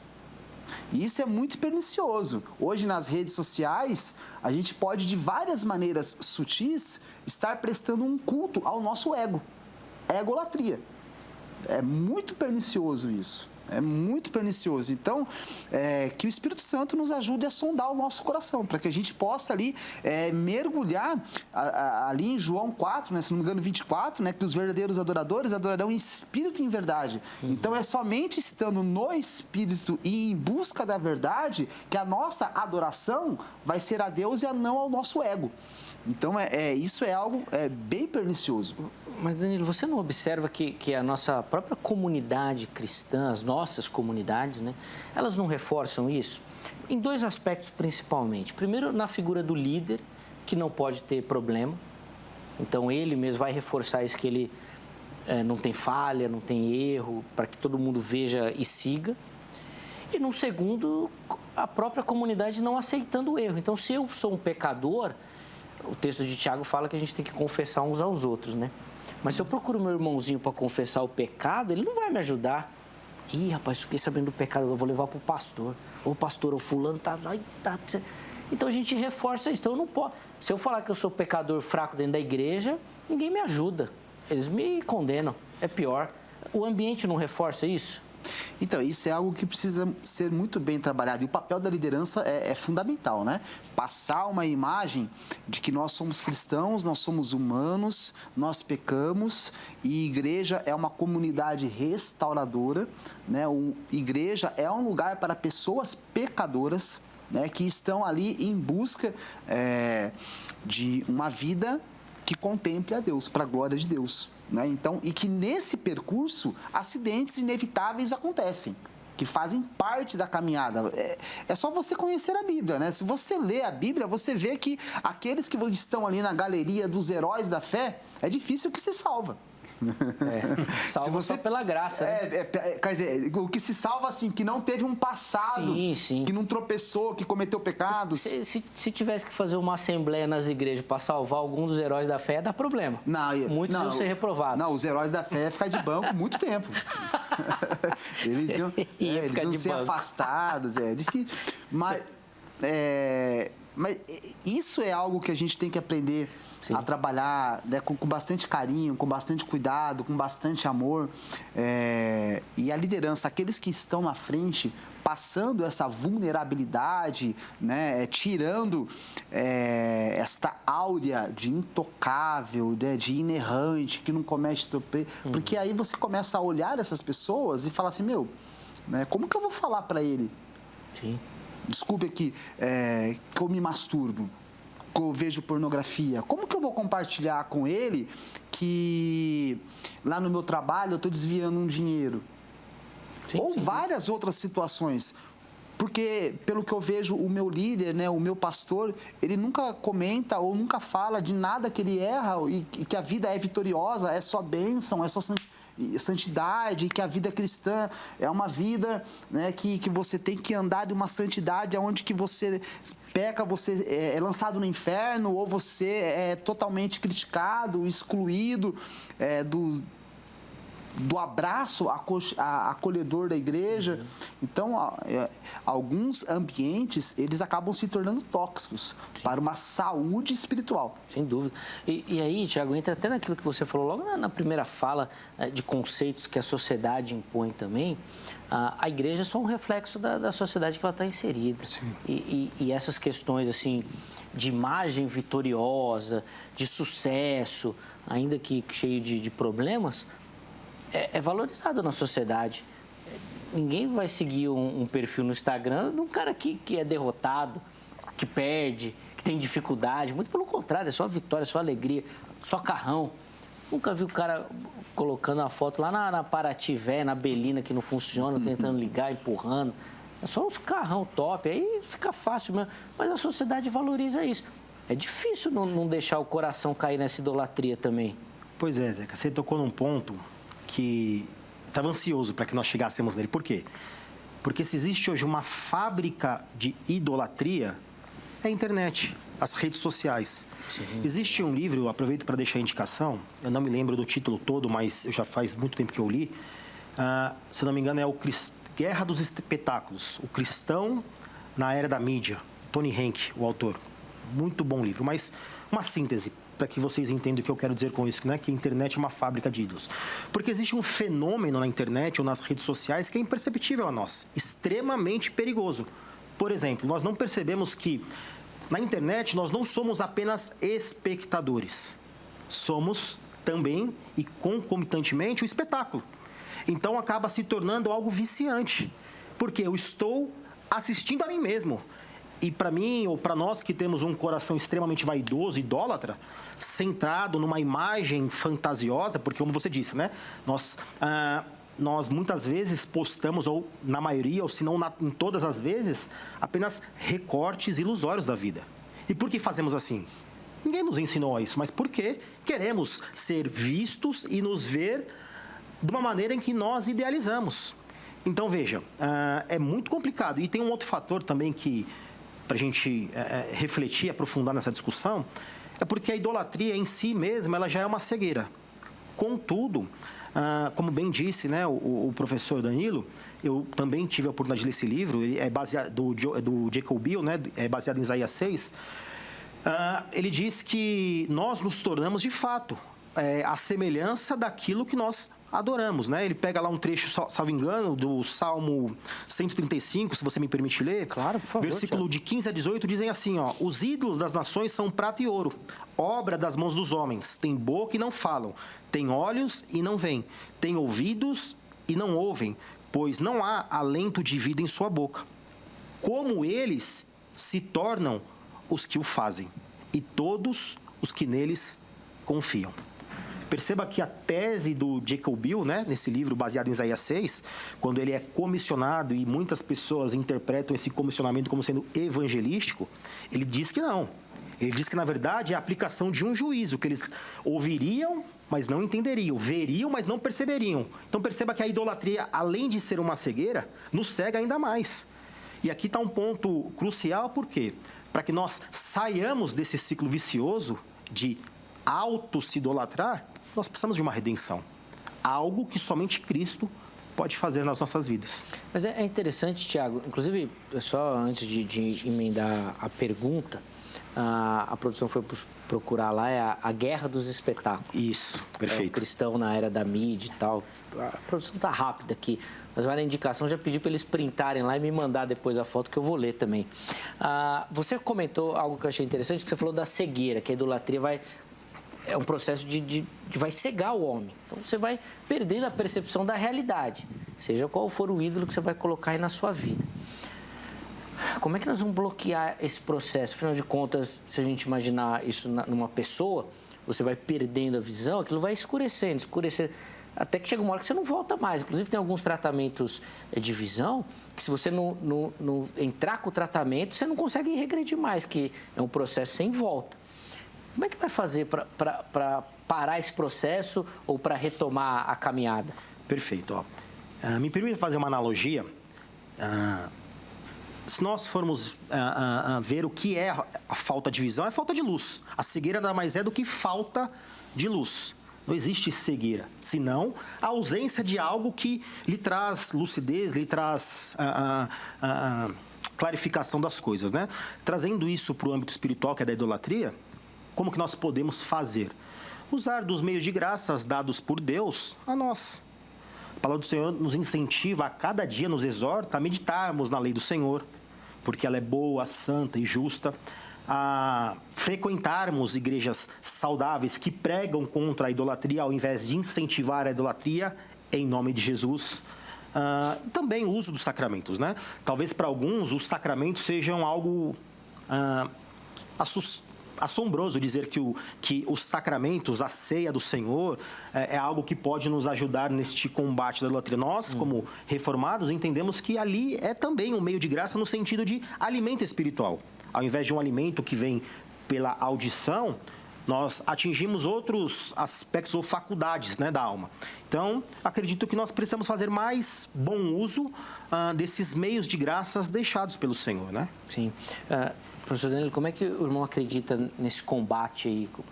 E isso é muito pernicioso. Hoje nas redes sociais, a gente pode de várias maneiras sutis estar prestando um culto ao nosso ego. É egolatria. É muito pernicioso isso. É muito pernicioso. Então, que o Espírito Santo nos ajude a sondar o nosso coração, para que a gente possa ali mergulhar ali em João 4, né, se não me engano 24, né, que os verdadeiros adoradores adorarão em espírito e em verdade. Então, é somente estando no Espírito e em busca da verdade que a nossa adoração vai ser a Deus e não ao nosso ego. Então, isso é algo bem pernicioso. Mas, Danilo, você não observa que a nossa própria comunidade cristã, as nossas comunidades, né, elas não reforçam isso? Em dois aspectos, principalmente. Primeiro, na figura do líder, que não pode ter problema. Então, ele mesmo vai reforçar isso, que ele não tem falha, não tem erro, para que todo mundo veja e siga. E, no segundo, a própria comunidade não aceitando o erro. Então, se eu sou um pecador, o texto de Tiago fala que a gente tem que confessar uns aos outros, né? Mas se eu procuro meu irmãozinho para confessar o pecado, ele não vai me ajudar. Ih, rapaz, fiquei sabendo do pecado, eu vou levar para o pastor. Ou pastor, o fulano tá... Então a gente reforça isso. Então eu não posso... Se eu falar que eu sou pecador fraco dentro da igreja, ninguém me ajuda. Eles me condenam. É pior. O ambiente não reforça isso? Então, isso é algo que precisa ser muito bem trabalhado. E o papel da liderança é fundamental, né? Passar uma imagem de que nós somos cristãos, nós somos humanos, nós pecamos e igreja é uma comunidade restauradora, né? Igreja é um lugar para pessoas pecadoras, né? Que estão ali em busca de uma vida que contemple a Deus, para a glória de Deus. Né? Então, e que nesse percurso, acidentes inevitáveis acontecem, que fazem parte da caminhada. É só você conhecer a Bíblia, né? Se você lê a Bíblia, você vê que aqueles que estão ali na galeria dos heróis da fé, é difícil que se salva. Salva só pela graça, né? Quer dizer, o que se salva, assim, que não teve um passado, sim. que não tropeçou, que cometeu pecados. Se tivesse que fazer uma assembleia nas igrejas para salvar algum dos heróis da fé, dá problema. Muitos iam ser reprovados. Não, os heróis da fé iam ficar de banco muito tempo. Eles iam ser afastados, é difícil. Mas isso é algo que a gente tem que aprender a trabalhar, né, com bastante carinho, com bastante cuidado, com bastante amor. E a liderança, aqueles que estão na frente, passando essa vulnerabilidade, né, tirando esta áurea de intocável, de inerrante, que não comete tropeço. Porque aí você começa a olhar essas pessoas e falar assim, né, como que eu vou falar para ele? Sim. Desculpe aqui, que eu me masturbo, que eu vejo pornografia. Como que eu vou compartilhar com ele que lá no meu trabalho eu estou desviando um dinheiro? Sim, ou sim. várias outras situações. Porque, pelo que eu vejo, o meu líder, né, o meu pastor, ele nunca comenta ou nunca fala de nada que ele erra e que a vida é vitoriosa, é só bênção, é só santidade, que a vida cristã é uma vida, né, que você tem que andar de uma santidade onde que você peca, você é lançado no inferno ou você é totalmente criticado, excluído do abraço acolhedor da igreja. Então, alguns ambientes, eles acabam se tornando tóxicos para uma saúde espiritual. Sem dúvida. E aí, Tiago, entra até naquilo que você falou logo na primeira fala, de conceitos que a sociedade impõe também. A igreja é só um reflexo da sociedade que ela está inserida. E essas questões, assim, de imagem vitoriosa, de sucesso, ainda que cheio de problemas, é valorizado na sociedade. Ninguém vai seguir um perfil no Instagram de um cara que é derrotado, que perde, que tem dificuldade. Muito pelo contrário, é só vitória, só alegria, só carrão. Nunca vi o cara colocando a foto lá na Paraty Véia, na Belina, que não funciona, tentando ligar, empurrando. É só uns carrão top, aí fica fácil mesmo. Mas a sociedade valoriza isso. É difícil não deixar o coração cair nessa idolatria também. Pois é, Zeca, você tocou num ponto que estava ansioso para que nós chegássemos nele. Por quê? Porque se existe hoje uma fábrica de idolatria, é a internet, as redes sociais. Sim. Existe um livro, eu aproveito para deixar a indicação, eu não me lembro do título todo, mas já faz muito tempo que eu li. Se não me engano, é o Guerra dos Espetáculos, o cristão na era da mídia. Tony Henke, o autor. Muito bom livro, mas uma síntese, para que vocês entendam o que eu quero dizer com isso, né? Que a internet é uma fábrica de ídolos. Porque existe um fenômeno na internet ou nas redes sociais que é imperceptível a nós, extremamente perigoso. Por exemplo, nós não percebemos que na internet nós não somos apenas espectadores, somos também e concomitantemente o espetáculo. Então acaba se tornando algo viciante, porque eu estou assistindo a mim mesmo. E para mim, ou para nós que temos um coração extremamente vaidoso, idólatra, centrado numa imagem fantasiosa, porque como você disse, né? Nós muitas vezes postamos, ou na maioria, ou se não em todas as vezes, apenas recortes ilusórios da vida. E por que fazemos assim? Ninguém nos ensinou a isso, mas porque queremos ser vistos e nos ver de uma maneira em que nós idealizamos. Então, veja, é muito complicado. E tem um outro fator também que, para a gente refletir, aprofundar nessa discussão, é porque a idolatria em si mesma, ela já é uma cegueira. Contudo, como bem disse, né, o professor Danilo, eu também tive a oportunidade de ler esse livro, ele é baseado do Jacob Bill, né, é baseado em Isaías 6. Ele diz que nós nos tornamos, de fato, a semelhança daquilo que nós adoramos, né? Ele pega lá um trecho, salvo engano, do Salmo 135, se você me permite ler. Claro, por favor. Versículo de 15 a 18 dizem assim, ó: os ídolos das nações são prata e ouro, obra das mãos dos homens. Tem boca e não falam, tem olhos e não veem, tem ouvidos e não ouvem, pois não há alento de vida em sua boca. Como eles se tornam os que o fazem, e todos os que neles confiam. Perceba que a tese do Jacob Bill, né, nesse livro baseado em Isaías 6, quando ele é comissionado e muitas pessoas interpretam esse comissionamento como sendo evangelístico, ele diz que não. Ele diz que, na verdade, é a aplicação de um juízo, que eles ouviriam, mas não entenderiam, veriam, mas não perceberiam. Então, perceba que a idolatria, além de ser uma cegueira, nos cega ainda mais. E aqui está um ponto crucial, por quê? Para que nós saiamos desse ciclo vicioso de auto-se idolatrar, nós precisamos de uma redenção. Algo que somente Cristo pode fazer nas nossas vidas. Mas é interessante, Tiago, inclusive, só antes de emendar a pergunta, a produção foi procurar lá, é a Guerra dos Espetáculos. Isso, perfeito. É o cristão na era da mídia e tal. A produção está rápida aqui, mas vai na indicação, já pedi para eles printarem lá e me mandar depois a foto que eu vou ler também. Você comentou algo que eu achei interessante, que você falou da cegueira, que a idolatria é um processo que vai cegar o homem. Então, você vai perdendo a percepção da realidade, seja qual for o ídolo que você vai colocar aí na sua vida. Como é que nós vamos bloquear esse processo? Afinal de contas, se a gente imaginar isso numa pessoa, você vai perdendo a visão, aquilo vai escurecendo. até que chega uma hora que você não volta mais. Inclusive, tem alguns tratamentos de visão que se você não entrar com o tratamento, você não consegue regredir mais, que é um processo sem volta. Como é que vai fazer para parar esse processo ou para retomar a caminhada? Perfeito. Me permita fazer uma analogia. Se nós formos ver o que é a falta de visão, é falta de luz. A cegueira nada mais é do que falta de luz. Não existe cegueira, senão a ausência de algo que lhe traz lucidez, lhe traz clarificação das coisas, né? Trazendo isso para o âmbito espiritual, que é da idolatria, como que nós podemos fazer? Usar dos meios de graças dados por Deus a nós. A palavra do Senhor nos incentiva a cada dia, nos exorta a meditarmos na lei do Senhor, porque ela é boa, santa e justa, a frequentarmos igrejas saudáveis que pregam contra a idolatria ao invés de incentivar a idolatria, em nome de Jesus. Também o uso dos sacramentos, né? Talvez para alguns os sacramentos sejam algo assombroso dizer que os sacramentos, a ceia do Senhor, é algo que pode nos ajudar neste combate da idolatria. Nós, como reformados, entendemos que ali é também um meio de graça no sentido de alimento espiritual. Ao invés de um alimento que vem pela audição, nós atingimos outros aspectos ou faculdades, né, da alma. Então, acredito que nós precisamos fazer mais bom uso desses meios de graças deixados pelo Senhor, né? Sim. Professor Danilo, como é que o irmão acredita nesse combate aí? O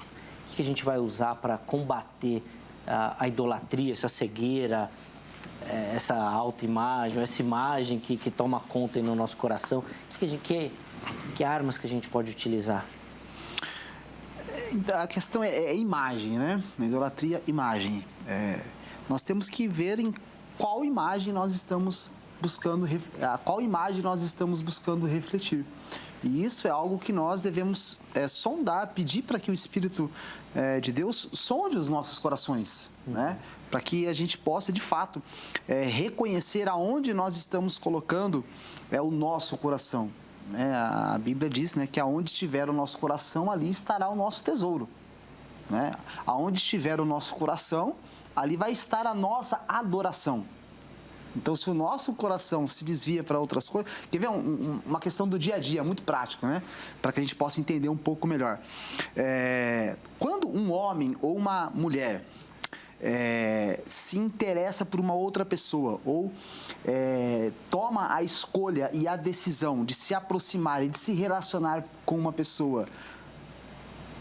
que a gente vai usar para combater a idolatria, essa cegueira, essa autoimagem, essa imagem que toma conta aí no nosso coração? Que armas que a gente pode utilizar? A questão é imagem, né? Na idolatria, imagem. Nós temos que ver em qual imagem nós estamos buscando refletir. E isso é algo que nós devemos sondar, pedir para que o Espírito de Deus sonde os nossos corações, né? Para que a gente possa, de fato, reconhecer aonde nós estamos colocando o nosso coração. A Bíblia diz, né, que aonde estiver o nosso coração, ali estará o nosso tesouro. Né? Aonde estiver o nosso coração, ali vai estar a nossa adoração. Então, se o nosso coração se desvia para outras coisas... Quer ver uma questão do dia a dia, muito prático, né? Para que a gente possa entender um pouco melhor. Quando um homem ou uma mulher se interessa por uma outra pessoa ou toma a escolha e a decisão de se aproximar e de se relacionar com uma pessoa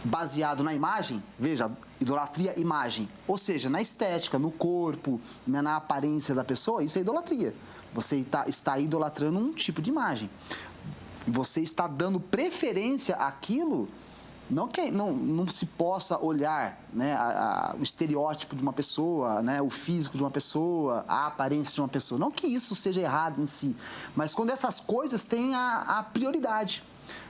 baseado na imagem, veja, idolatria, imagem, ou seja, na estética, no corpo, na aparência da pessoa, isso é idolatria. Você está idolatrando um tipo de imagem. Você está dando preferência àquilo, não que não se possa olhar, né, o estereótipo de uma pessoa, né, o físico de uma pessoa, a aparência de uma pessoa. Não que isso seja errado em si, mas quando essas coisas têm a prioridade.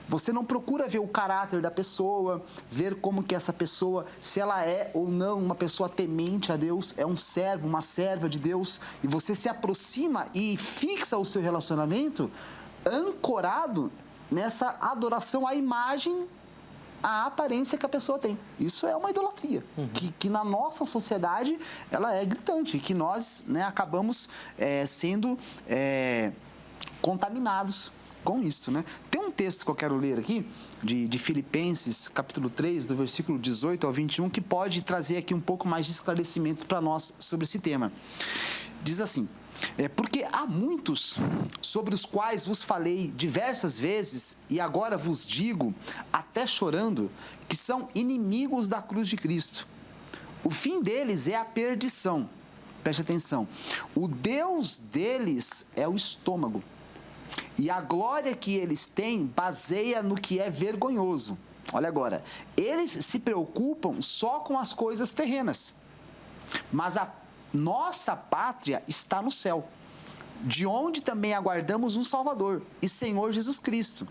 Você não procura ver o caráter da pessoa, ver como que essa pessoa, se ela é ou não uma pessoa temente a Deus, é um servo, uma serva de Deus, e você se aproxima e fixa o seu relacionamento ancorado nessa adoração à imagem, à aparência que a pessoa tem. Isso é uma idolatria, que na nossa sociedade ela é gritante, que nós, né, acabamos sendo contaminados com isso, né? Tem um texto que eu quero ler aqui, de Filipenses, capítulo 3, do versículo 18 ao 21, que pode trazer aqui um pouco mais de esclarecimento para nós sobre esse tema. Diz assim: porque há muitos sobre os quais vos falei diversas vezes, e agora vos digo, até chorando, que são inimigos da cruz de Cristo. O fim deles é a perdição. Preste atenção. O Deus deles é o estômago. E a glória que eles têm baseia no que é vergonhoso. Olha agora, eles se preocupam só com as coisas terrenas, mas a nossa pátria está no céu, de onde também aguardamos um Salvador, e Senhor Jesus Cristo.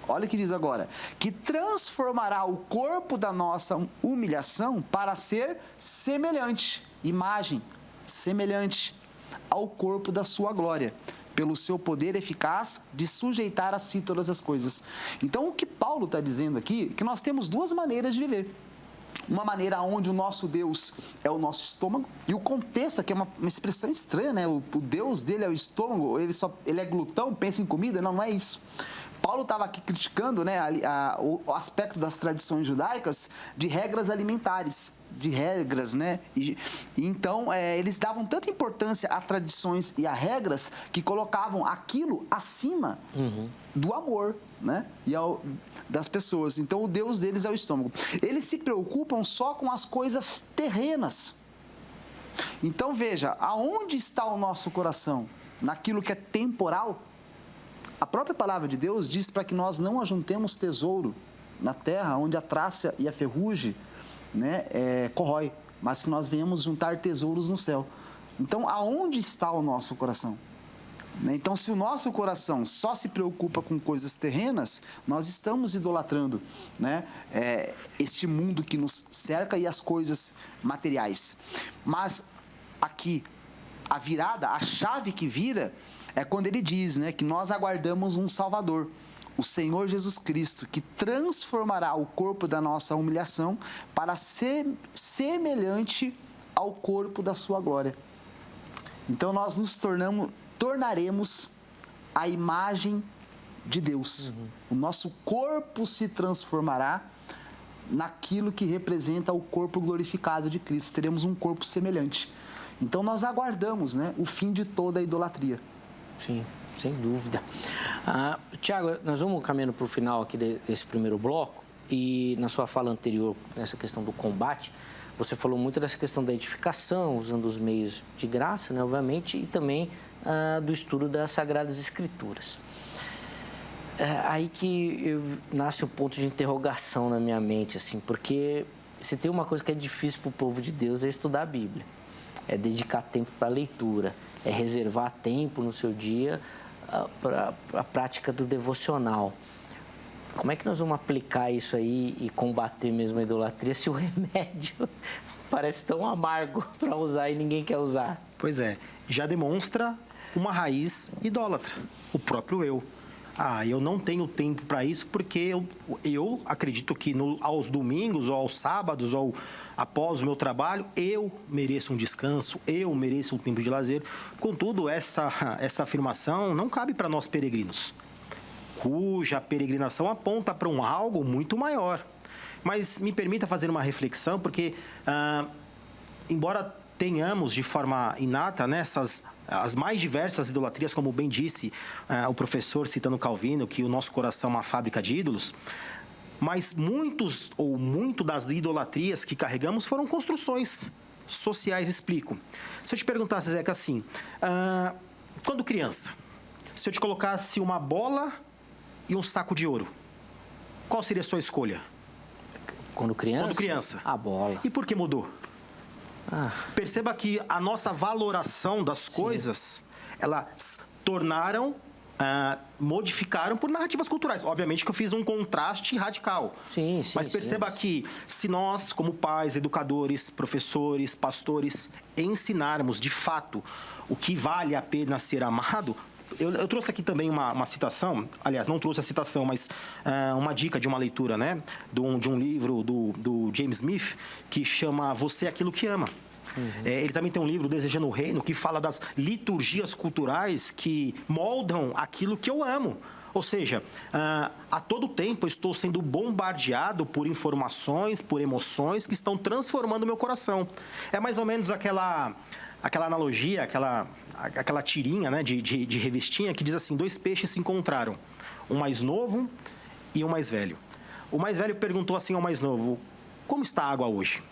Olha o que diz agora, que transformará o corpo da nossa humilhação para ser semelhante, imagem, semelhante ao corpo da sua glória, pelo seu poder eficaz de sujeitar a si todas as coisas. Então, o que Paulo está dizendo aqui é que nós temos duas maneiras de viver. uma maneira onde o nosso Deus é o nosso estômago. E o contexto aqui é uma expressão estranha, né? O Deus dele é o estômago, ele é glutão, pensa em comida. Não, não é isso. Paulo estava aqui criticando, né, o aspecto das tradições judaicas de regras alimentares, de regras, né? Então, eles davam tanta importância a tradições e a regras que colocavam aquilo acima do amor, né? Das pessoas. Então, o Deus deles é o estômago. Eles se preocupam só com as coisas terrenas. Então, veja, aonde está o nosso coração? Naquilo que é temporal? A própria palavra de Deus diz para que nós não ajuntemos tesouro na terra, onde a traça e a ferrugem, né, corrói, mas que nós venhamos juntar tesouros no céu. Então, aonde está o nosso coração? Então, se o nosso coração só se preocupa com coisas terrenas, nós estamos idolatrando, né, este mundo que nos cerca e as coisas materiais. Mas aqui, a virada, a chave que vira, é quando ele diz, né, que nós aguardamos um Salvador, o Senhor Jesus Cristo, que transformará o corpo da nossa humilhação para ser semelhante ao corpo da sua glória. Então, nós nos tornaremos a imagem de Deus. O nosso corpo se transformará naquilo que representa o corpo glorificado de Cristo. Teremos um corpo semelhante. Então, nós aguardamos, né, o fim de toda a idolatria. Sim, sem dúvida. Tiago, nós vamos caminhando para o final aqui desse primeiro bloco, e na sua fala anterior, nessa questão do combate, você falou muito dessa questão da edificação, usando os meios de graça, né, obviamente, e também do estudo das Sagradas Escrituras. Aí que nasce um ponto de interrogação na minha mente, assim, porque se tem uma coisa que é difícil para o povo de Deus é estudar a Bíblia, é dedicar tempo para a leitura, é reservar tempo no seu dia para a prática do devocional. Como é que nós vamos aplicar isso aí e combater mesmo a idolatria se o remédio parece tão amargo para usar e ninguém quer usar? Pois é, já demonstra uma raiz idólatra, o próprio eu. Eu não tenho tempo para isso porque eu acredito que aos domingos ou aos sábados ou após o meu trabalho, eu mereço um descanso, eu mereço um tempo de lazer. Contudo, essa afirmação não cabe para nós peregrinos, cuja peregrinação aponta para algo muito maior. Mas me permita fazer uma reflexão, porque embora tenhamos de forma inata, né, as mais diversas idolatrias, como bem disse o professor citando Calvino, que o nosso coração é uma fábrica de ídolos, mas muito das idolatrias que carregamos foram construções sociais. Explico. Se eu te perguntasse, Zeca, assim, quando criança, se eu te colocasse uma bola e um saco de ouro, qual seria a sua escolha? Quando criança? Quando criança. A bola. E por que mudou? Perceba que a nossa valoração das coisas, elas modificaram por narrativas culturais. Obviamente que eu fiz um contraste radical. Sim, mas perceba que se nós, como pais, educadores, professores, pastores, ensinarmos de fato o que vale a pena ser amado. Eu trouxe aqui também uma citação, aliás, não trouxe a citação, mas uma dica de uma leitura, né? De um livro do James Smith, que chama Você é Aquilo que Ama. Ele também tem um livro, Desejando o Reino, que fala das liturgias culturais que moldam aquilo que eu amo. Ou seja, a todo tempo eu estou sendo bombardeado por informações, por emoções que estão transformando o meu coração. É mais ou menos aquela analogia, aquela tirinha, né, de revistinha que diz assim: 2 peixes se encontraram, um mais novo e um mais velho. O mais velho perguntou assim ao mais novo: como está a água hoje?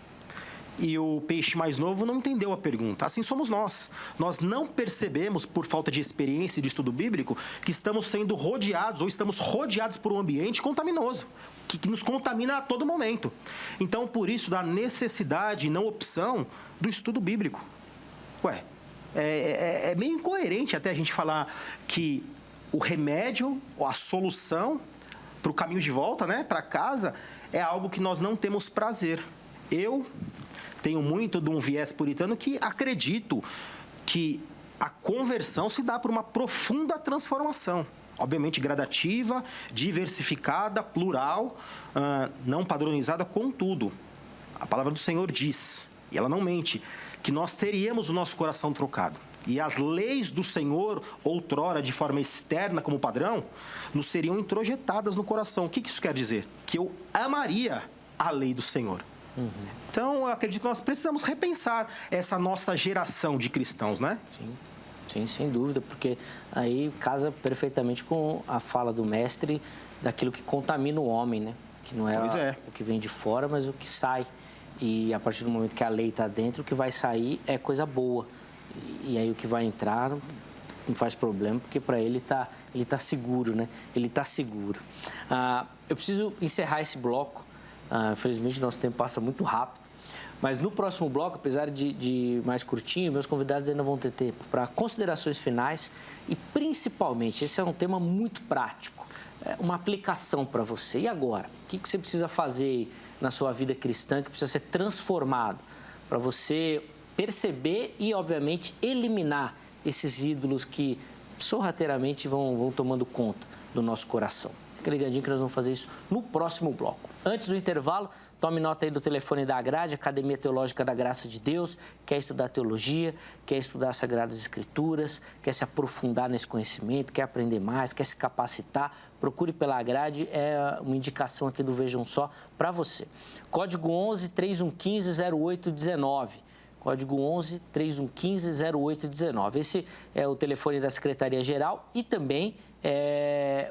E o peixe mais novo não entendeu a pergunta. Assim somos nós. Nós não percebemos, por falta de experiência e de estudo bíblico, que estamos sendo rodeados ou estamos rodeados por um ambiente contaminoso, que nos contamina a todo momento. Então, por isso, da necessidade e não opção do estudo bíblico. É meio incoerente até a gente falar que o remédio ou a solução para o caminho de volta, né, para casa, é algo que nós não temos prazer. Eu tenho muito de um viés puritano que acredito que a conversão se dá por uma profunda transformação. Obviamente gradativa, diversificada, plural, não padronizada, contudo. A palavra do Senhor diz, e ela não mente, que nós teríamos o nosso coração trocado. E as leis do Senhor, outrora, de forma externa, como padrão, nos seriam introjetadas no coração. O que isso quer dizer? Que eu amaria a lei do Senhor. Então, eu acredito que nós precisamos repensar essa nossa geração de cristãos, né? Sim, sem dúvida, porque aí casa perfeitamente com a fala do mestre daquilo que contamina o homem, né? Que não é o que vem de fora, mas o que sai. E a partir do momento que a lei está dentro, o que vai sair é coisa boa. E aí o que vai entrar não faz problema, porque para ele tá seguro, né? Ele está seguro. Eu preciso encerrar esse bloco. Infelizmente, nosso tempo passa muito rápido. Mas no próximo bloco, apesar de mais curtinho, meus convidados ainda vão ter tempo para considerações finais e, principalmente, esse é um tema muito prático, uma aplicação para você. E agora? O que você precisa fazer na sua vida cristã que precisa ser transformado para você perceber e, obviamente, eliminar esses ídolos que sorrateiramente vão tomando conta do nosso coração? Fica ligadinho que nós vamos fazer isso no próximo bloco. Antes do intervalo, tome nota aí do telefone da Grade, Academia Teológica da Graça de Deus. Quer estudar teologia, quer estudar as Sagradas Escrituras, quer se aprofundar nesse conhecimento, quer aprender mais, quer se capacitar, procure pela Grade, é uma indicação aqui do Vejam Só para você. Código 11 3115 0819. Código 11 3115 0819. Esse é o telefone da Secretaria-Geral e também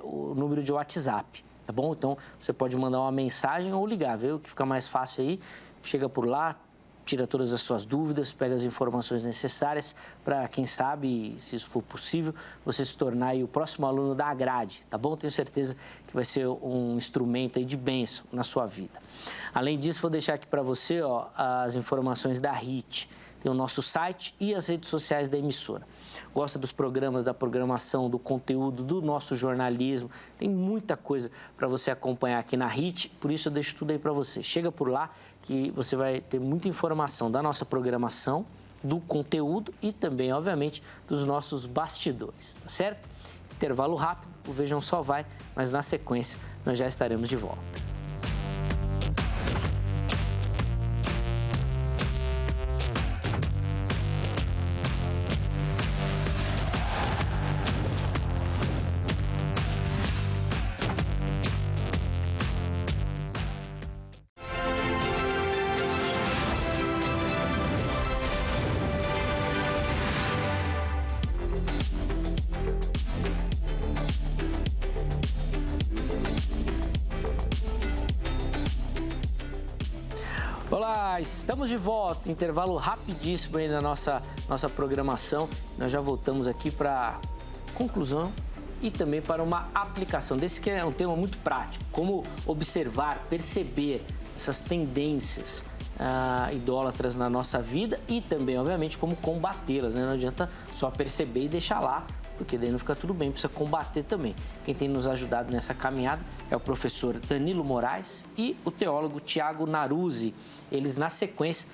o número de WhatsApp. Tá bom? Então, você pode mandar uma mensagem ou ligar, viu? Que fica mais fácil aí. Chega por lá, tira todas as suas dúvidas, pega as informações necessárias para, quem sabe, se isso for possível, você se tornar aí o próximo aluno da Grade, tá bom? Tenho certeza que vai ser um instrumento aí de bênção na sua vida. Além disso, vou deixar aqui para você as informações da HIT. Tem o nosso site e as redes sociais da emissora. Gosta dos programas, da programação, do conteúdo, do nosso jornalismo. Tem muita coisa para você acompanhar aqui na HIT, por isso eu deixo tudo aí para você. Chega por lá que você vai ter muita informação da nossa programação, do conteúdo e também, obviamente, dos nossos bastidores, tá certo? Intervalo rápido, o Vejam Só vai, mas na sequência nós já estaremos de volta. Olá, estamos de volta, intervalo rapidíssimo aí na nossa programação. Nós já voltamos aqui para conclusão e também para uma aplicação desse que é um tema muito prático, como observar, perceber essas tendências idólatras na nossa vida e também, obviamente, como combatê-las, né? Não adianta só perceber e deixar lá, porque daí não fica tudo bem, precisa combater também. Quem tem nos ajudado nessa caminhada é o professor Danilo Moraes e o teólogo Tiago Naruzzi. Eles, na sequência,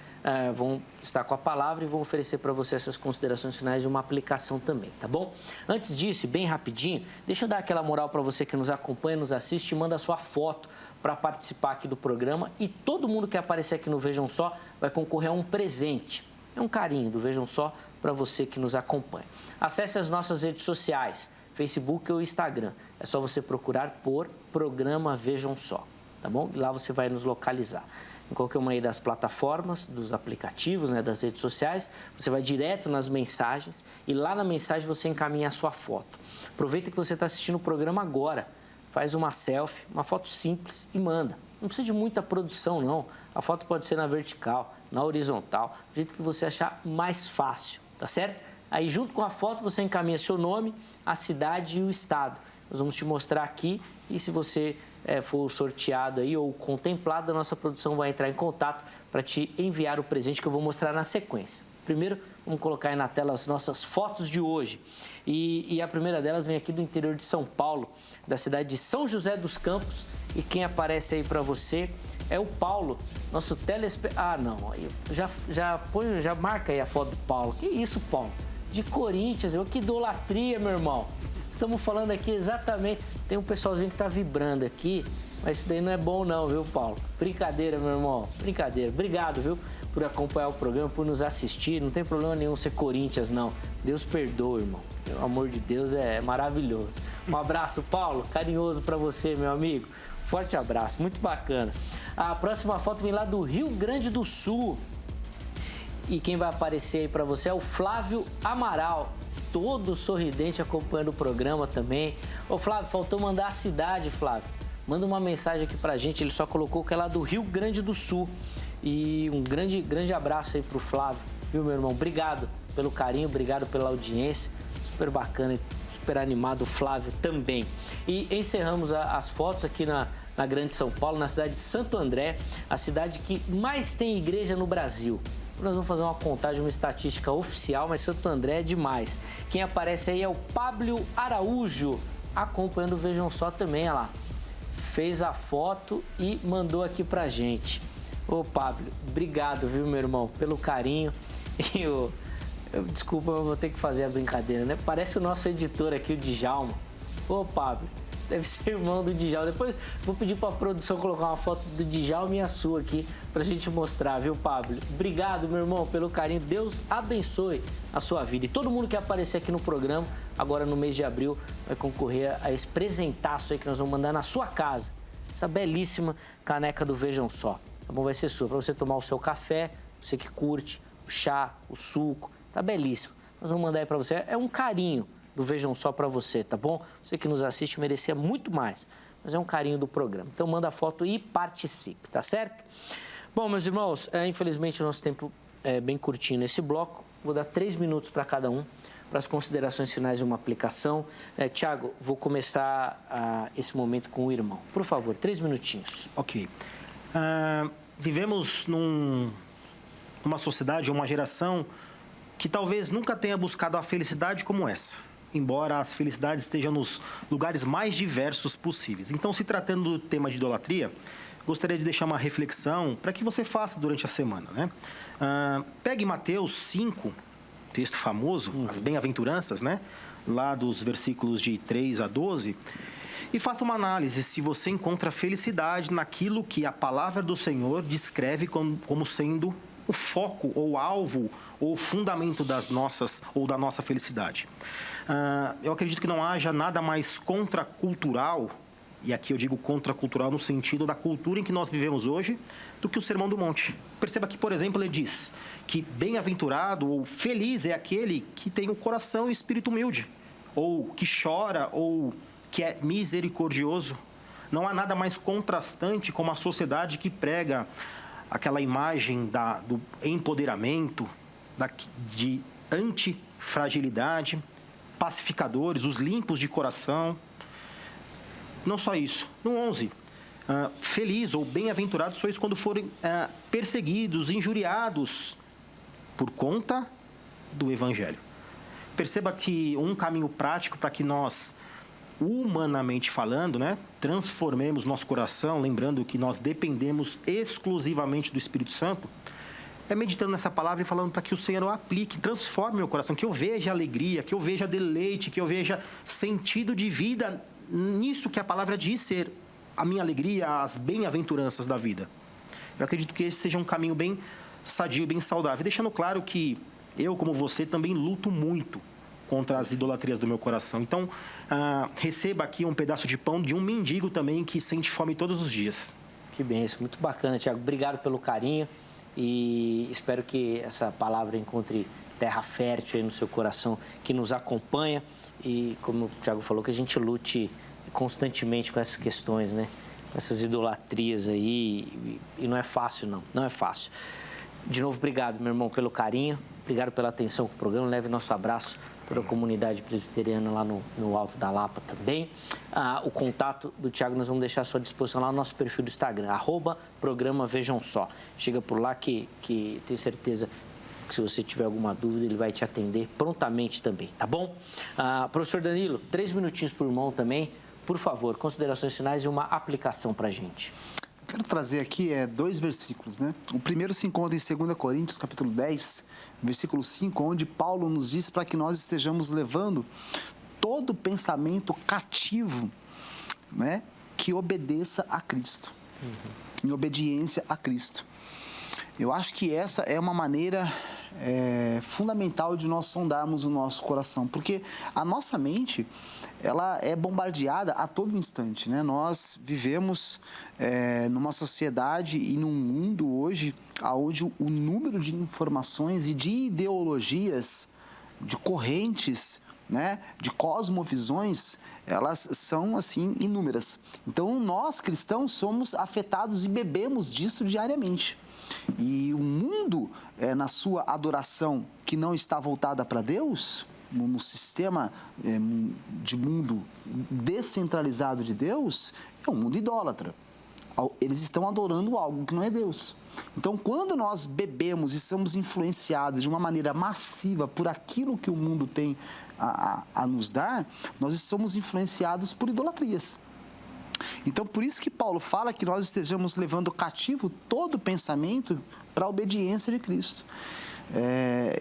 vão estar com a palavra e vão oferecer para você essas considerações finais e uma aplicação também, tá bom? Antes disso, bem rapidinho, deixa eu dar aquela moral para você que nos acompanha, nos assiste, manda a sua foto para participar aqui do programa e todo mundo que aparecer aqui no Vejam Só vai concorrer a um presente. É um carinho do Vejam Só para você que nos acompanha. Acesse as nossas redes sociais, Facebook ou Instagram. É só você procurar por Programa Vejam Só, tá bom? E lá você vai nos localizar. Em qualquer uma aí das plataformas, dos aplicativos, né, das redes sociais, você vai direto nas mensagens e lá na mensagem você encaminha a sua foto. Aproveita que você está assistindo o programa agora, faz uma selfie, uma foto simples e manda. Não precisa de muita produção, não. A foto pode ser na vertical, na horizontal, do jeito que você achar mais fácil, tá certo? Aí, junto com a foto, você encaminha seu nome, a cidade e o estado. Nós vamos te mostrar aqui e se você for sorteado aí ou contemplado, a nossa produção vai entrar em contato para te enviar o presente que eu vou mostrar na sequência. Primeiro, vamos colocar aí na tela as nossas fotos de hoje. E a primeira delas vem aqui do interior de São Paulo, da cidade de São José dos Campos. E quem aparece aí para você é o Paulo, nosso telespectador. Ah, não, já marca aí a foto do Paulo. Que isso, Paulo? De Corinthians, que idolatria, meu irmão. Estamos falando aqui exatamente... Tem um pessoalzinho que está vibrando aqui, mas isso daí não é bom não, viu, Paulo? Brincadeira, meu irmão, brincadeira. Obrigado, viu, por acompanhar o programa, por nos assistir. Não tem problema nenhum ser Corinthians, não. Deus perdoa, irmão. Pelo amor de Deus, é maravilhoso. Um abraço, Paulo, carinhoso para você, meu amigo. Forte abraço, muito bacana. A próxima foto vem lá do Rio Grande do Sul. E quem vai aparecer aí para você é o Flávio Amaral, todo sorridente acompanhando o programa também. Ô Flávio, faltou mandar a cidade, Flávio. Manda uma mensagem aqui pra gente, ele só colocou que é lá do Rio Grande do Sul. E um grande abraço aí pro Flávio, viu, meu irmão? Obrigado pelo carinho, obrigado pela audiência. Super bacana, super animado o Flávio também. E encerramos as fotos aqui na Grande São Paulo, na cidade de Santo André, a cidade que mais tem igreja no Brasil. Nós vamos fazer uma contagem, uma estatística oficial, mas Santo André é demais. Quem aparece aí é o Pablo Araújo, acompanhando o Vejam Só também, olha lá. Fez a foto e mandou aqui pra gente. Ô, Pablo, obrigado, viu, meu irmão, pelo carinho. E desculpa, eu vou ter que fazer a brincadeira, né? Parece o nosso editor aqui, o Djalma. Ô, Pablo, deve ser irmão do Djalma. Depois vou pedir pra produção colocar uma foto do Djalma e a sua aqui pra gente mostrar, viu, Pablo? Obrigado, meu irmão, pelo carinho. Deus abençoe a sua vida. E todo mundo que aparecer aqui no programa, agora no mês de abril, vai concorrer a esse presentaço aí que nós vamos mandar na sua casa. Essa belíssima caneca do Vejam Só. Tá bom? Vai ser sua, pra você tomar o seu café, você que curte, o chá, o suco. Tá belíssimo. Nós vamos mandar aí pra você. É um carinho do Vejam Só pra você, tá bom? Você que nos assiste merecia muito mais, mas é um carinho do programa. Então manda a foto e participe, tá certo? Bom, meus irmãos, infelizmente o nosso tempo é bem curtinho nesse bloco. Vou dar 3 minutos para cada um, para as considerações finais de uma aplicação. Tiago, vou começar esse momento com o irmão. Por favor, 3 minutinhos. Ok. Vivemos numa sociedade, uma geração que talvez nunca tenha buscado a felicidade como essa, embora as felicidades estejam nos lugares mais diversos possíveis. Então, se tratando do tema de idolatria, gostaria de deixar uma reflexão para que você faça durante a semana, né? Pegue Mateus 5, texto famoso, as bem-aventuranças, né? Lá dos versículos de 3 a 12, e faça uma análise se você encontra felicidade naquilo que a palavra do Senhor descreve como sendo o foco ou alvo ou fundamento da nossa felicidade. Eu acredito que não haja nada mais contracultural, e aqui eu digo contracultural no sentido da cultura em que nós vivemos hoje, do que o Sermão do Monte. Perceba que, por exemplo, ele diz que bem-aventurado ou feliz é aquele que tem o coração e o espírito humilde, ou que chora, ou que é misericordioso. Não há nada mais contrastante com uma sociedade que prega aquela imagem do empoderamento, de antifragilidade, pacificadores, os limpos de coração. Não só isso. No 11, feliz ou bem-aventurados sois quando forem perseguidos, injuriados por conta do Evangelho. Perceba que um caminho prático para que nós, humanamente falando, né, transformemos nosso coração, lembrando que nós dependemos exclusivamente do Espírito Santo, é meditando nessa palavra e falando para que o Senhor o aplique, transforme meu coração, que eu veja alegria, que eu veja deleite, que eu veja sentido de vida nisso que a palavra diz ser a minha alegria, as bem-aventuranças da vida. Eu acredito que esse seja um caminho bem sadio, bem saudável, deixando claro que eu, como você, também luto muito contra as idolatrias do meu coração. Então, receba aqui um pedaço de pão de um mendigo também que sente fome todos os dias. Que bênção, muito bacana, Tiago. Obrigado pelo carinho e espero que essa palavra encontre terra fértil aí no seu coração, que nos acompanha e, como o Tiago falou, que a gente lute constantemente com essas questões, né? Com essas idolatrias aí, e não é fácil, não é fácil. De novo, obrigado, meu irmão, pelo carinho, obrigado pela atenção com o programa, leve nosso abraço para a comunidade presbiteriana lá no Alto da Lapa também. O contato do Tiago nós vamos deixar à sua disposição lá no nosso perfil do Instagram, @programa Vejam Só. Chega por lá que tenho certeza que se você tiver alguma dúvida, ele vai te atender prontamente também, tá bom? Professor Danilo, 3 minutinhos por irmão também. Por favor, considerações finais e uma aplicação para a gente. Quero trazer aqui 2 versículos, né? O primeiro se encontra em 2 Coríntios, capítulo 10, versículo 5, onde Paulo nos diz para que nós estejamos levando todo pensamento cativo, né, que obedeça a Cristo, em obediência a Cristo. Eu acho que essa é uma maneira fundamental de nós sondarmos o nosso coração, porque a nossa mente, ela é bombardeada a todo instante, né? Nós vivemos numa sociedade e num mundo hoje onde o número de informações e de ideologias, de correntes, né, de cosmovisões, elas são, assim, inúmeras. Então, nós, cristãos, somos afetados e bebemos disso diariamente. E o mundo, na sua adoração que não está voltada para Deus, no sistema de mundo descentralizado de Deus, é um mundo idólatra. Eles estão adorando algo que não é Deus. Então, quando nós bebemos e somos influenciados de uma maneira massiva por aquilo que o mundo tem a nos dar, nós somos influenciados por idolatrias. Então, por isso que Paulo fala que nós estejamos levando cativo todo pensamento para a obediência de Cristo.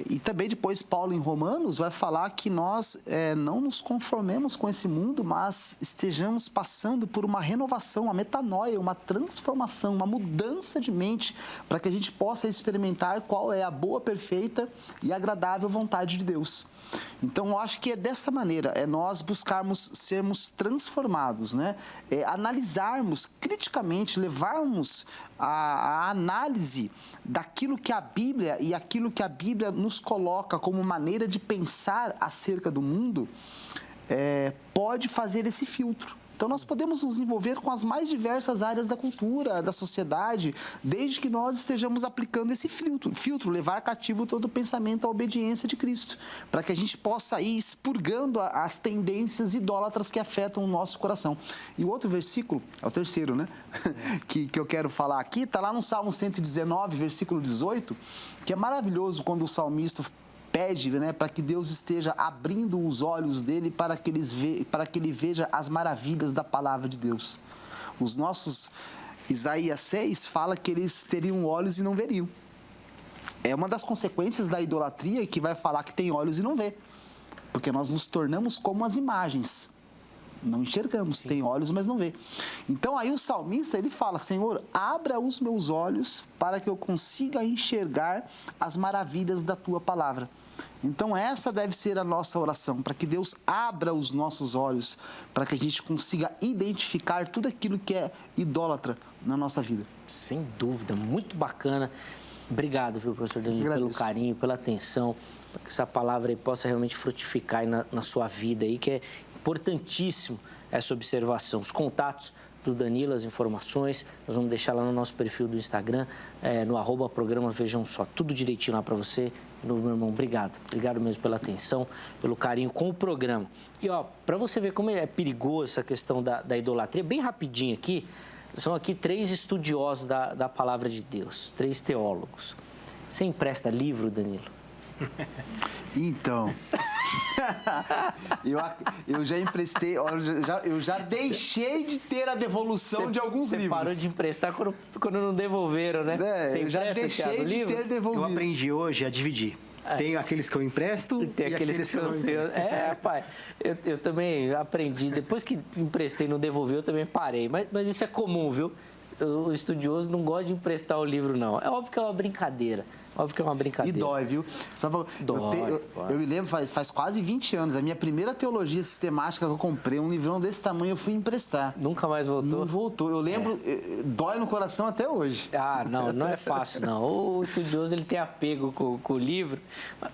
E também depois Paulo em Romanos vai falar que nós não nos conformemos com esse mundo, mas estejamos passando por uma renovação, uma metanoia, uma transformação, uma mudança de mente, para que a gente possa experimentar qual é a boa, perfeita e agradável vontade de Deus. Então, eu acho que é dessa maneira, nós buscarmos sermos transformados, né? Analisarmos criticamente, levarmos a análise daquilo que a Bíblia e aquilo que a Bíblia nos coloca como maneira de pensar acerca do mundo, pode fazer esse filtro. Então, nós podemos nos envolver com as mais diversas áreas da cultura, da sociedade, desde que nós estejamos aplicando esse filtro, levar cativo todo o pensamento à obediência de Cristo, para que a gente possa ir expurgando as tendências idólatras que afetam o nosso coração. E o outro versículo, é o terceiro, né, que eu quero falar aqui, está lá no Salmo 119, versículo 18, que é maravilhoso quando o salmista pede, né, para que Deus esteja abrindo os olhos dele para que ele veja as maravilhas da palavra de Deus. Os nossos Isaías 6 fala que eles teriam olhos e não veriam. É uma das consequências da idolatria que vai falar que tem olhos e não vê, porque nós nos tornamos como as imagens. Não enxergamos, tem olhos, mas não vê. Então, aí o salmista, ele fala, Senhor, abra os meus olhos para que eu consiga enxergar as maravilhas da Tua palavra. Então, essa deve ser a nossa oração, para que Deus abra os nossos olhos, para que a gente consiga identificar tudo aquilo que é idólatra na nossa vida. Sem dúvida, muito bacana. Obrigado, viu, professor Danilo, pelo carinho, pela atenção, para que essa palavra aí possa realmente frutificar na sua vida aí, que é importantíssimo essa observação. Os contatos do Danilo, as informações, nós vamos deixar lá no nosso perfil do Instagram, no @programa Vejam Só, tudo direitinho lá para você. Meu irmão, obrigado. Obrigado mesmo pela atenção, pelo carinho com o programa. E, ó, para você ver como é perigoso essa questão da idolatria, bem rapidinho aqui, são aqui 3 estudiosos da palavra de Deus, 3 teólogos. Você empresta livro, Danilo? Então, eu já emprestei, eu já deixei de ter a devolução de alguns livros. Você parou de emprestar quando não devolveram, né? Eu já deixei de ter devolvido. Eu aprendi hoje a dividir. Tem aqueles que eu empresto tem aqueles que são seus. Pai, eu também aprendi. Depois que emprestei e não devolvi, eu também parei. Mas isso é comum, viu? O estudioso não gosta de emprestar o livro, não. É óbvio que é uma brincadeira. Óbvio que é uma brincadeira. E dói, viu? Eu me lembro, faz quase 20 anos, a minha primeira teologia sistemática que eu comprei, um livrão desse tamanho, eu fui emprestar. Nunca mais voltou? Não voltou. Eu lembro, dói no coração até hoje. Não é fácil, não. O estudioso, ele tem apego com o livro.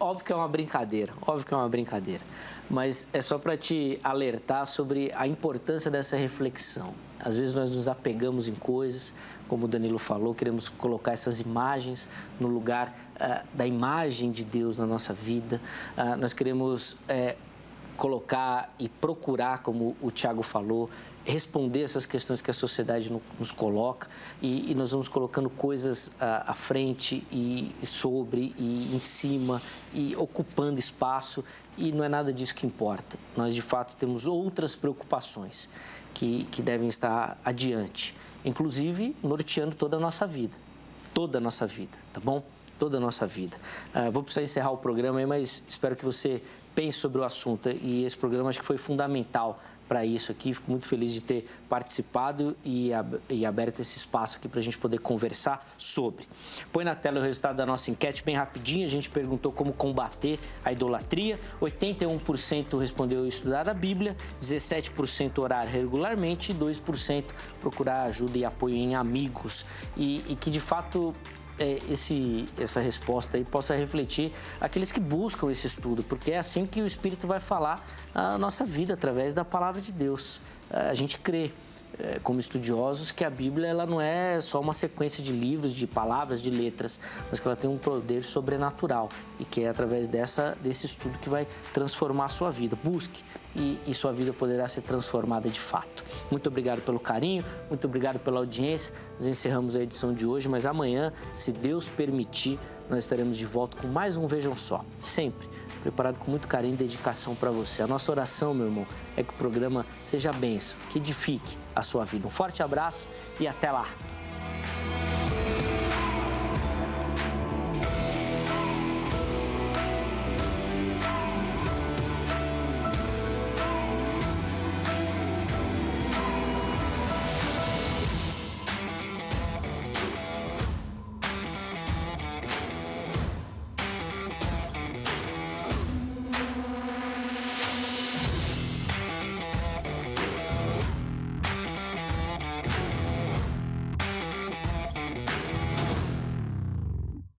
Óbvio que é uma brincadeira, Mas é só para te alertar sobre a importância dessa reflexão. Às vezes nós nos apegamos em coisas, como o Danilo falou, queremos colocar essas imagens no lugar da imagem de Deus na nossa vida. Nós queremos colocar e procurar, como o Tiago falou, responder essas questões que a sociedade nos coloca e nós vamos colocando coisas à frente e sobre e em cima e ocupando espaço e não é nada disso que importa. Nós, de fato, temos outras preocupações que devem estar adiante, inclusive norteando toda a nossa vida, tá bom? Toda a nossa vida. Vou precisar encerrar o programa aí, mas espero que você pense sobre o assunto. E esse programa acho que foi fundamental para isso aqui. Fico muito feliz de ter participado e aberto esse espaço aqui para a gente poder conversar sobre. Põe na tela o resultado da nossa enquete bem rapidinho. A gente perguntou como combater a idolatria. 81% respondeu estudar a Bíblia, 17% orar regularmente e 2% procurar ajuda e apoio em amigos. E que, de fato, essa resposta aí possa refletir aqueles que buscam esse estudo, porque é assim que o Espírito vai falar a nossa vida, através da palavra de Deus. A gente crê, como estudiosos, que a Bíblia ela não é só uma sequência de livros, de palavras, de letras, mas que ela tem um poder sobrenatural e que é através desse estudo que vai transformar a sua vida. Busque e sua vida poderá ser transformada de fato. Muito obrigado pelo carinho, muito obrigado pela audiência. Nós encerramos a edição de hoje, mas amanhã, se Deus permitir, nós estaremos de volta com mais um Vejam Só. Sempre preparado com muito carinho e dedicação para você. A nossa oração, meu irmão, é que o programa seja bênção, que edifique a sua vida. Um forte abraço e até lá!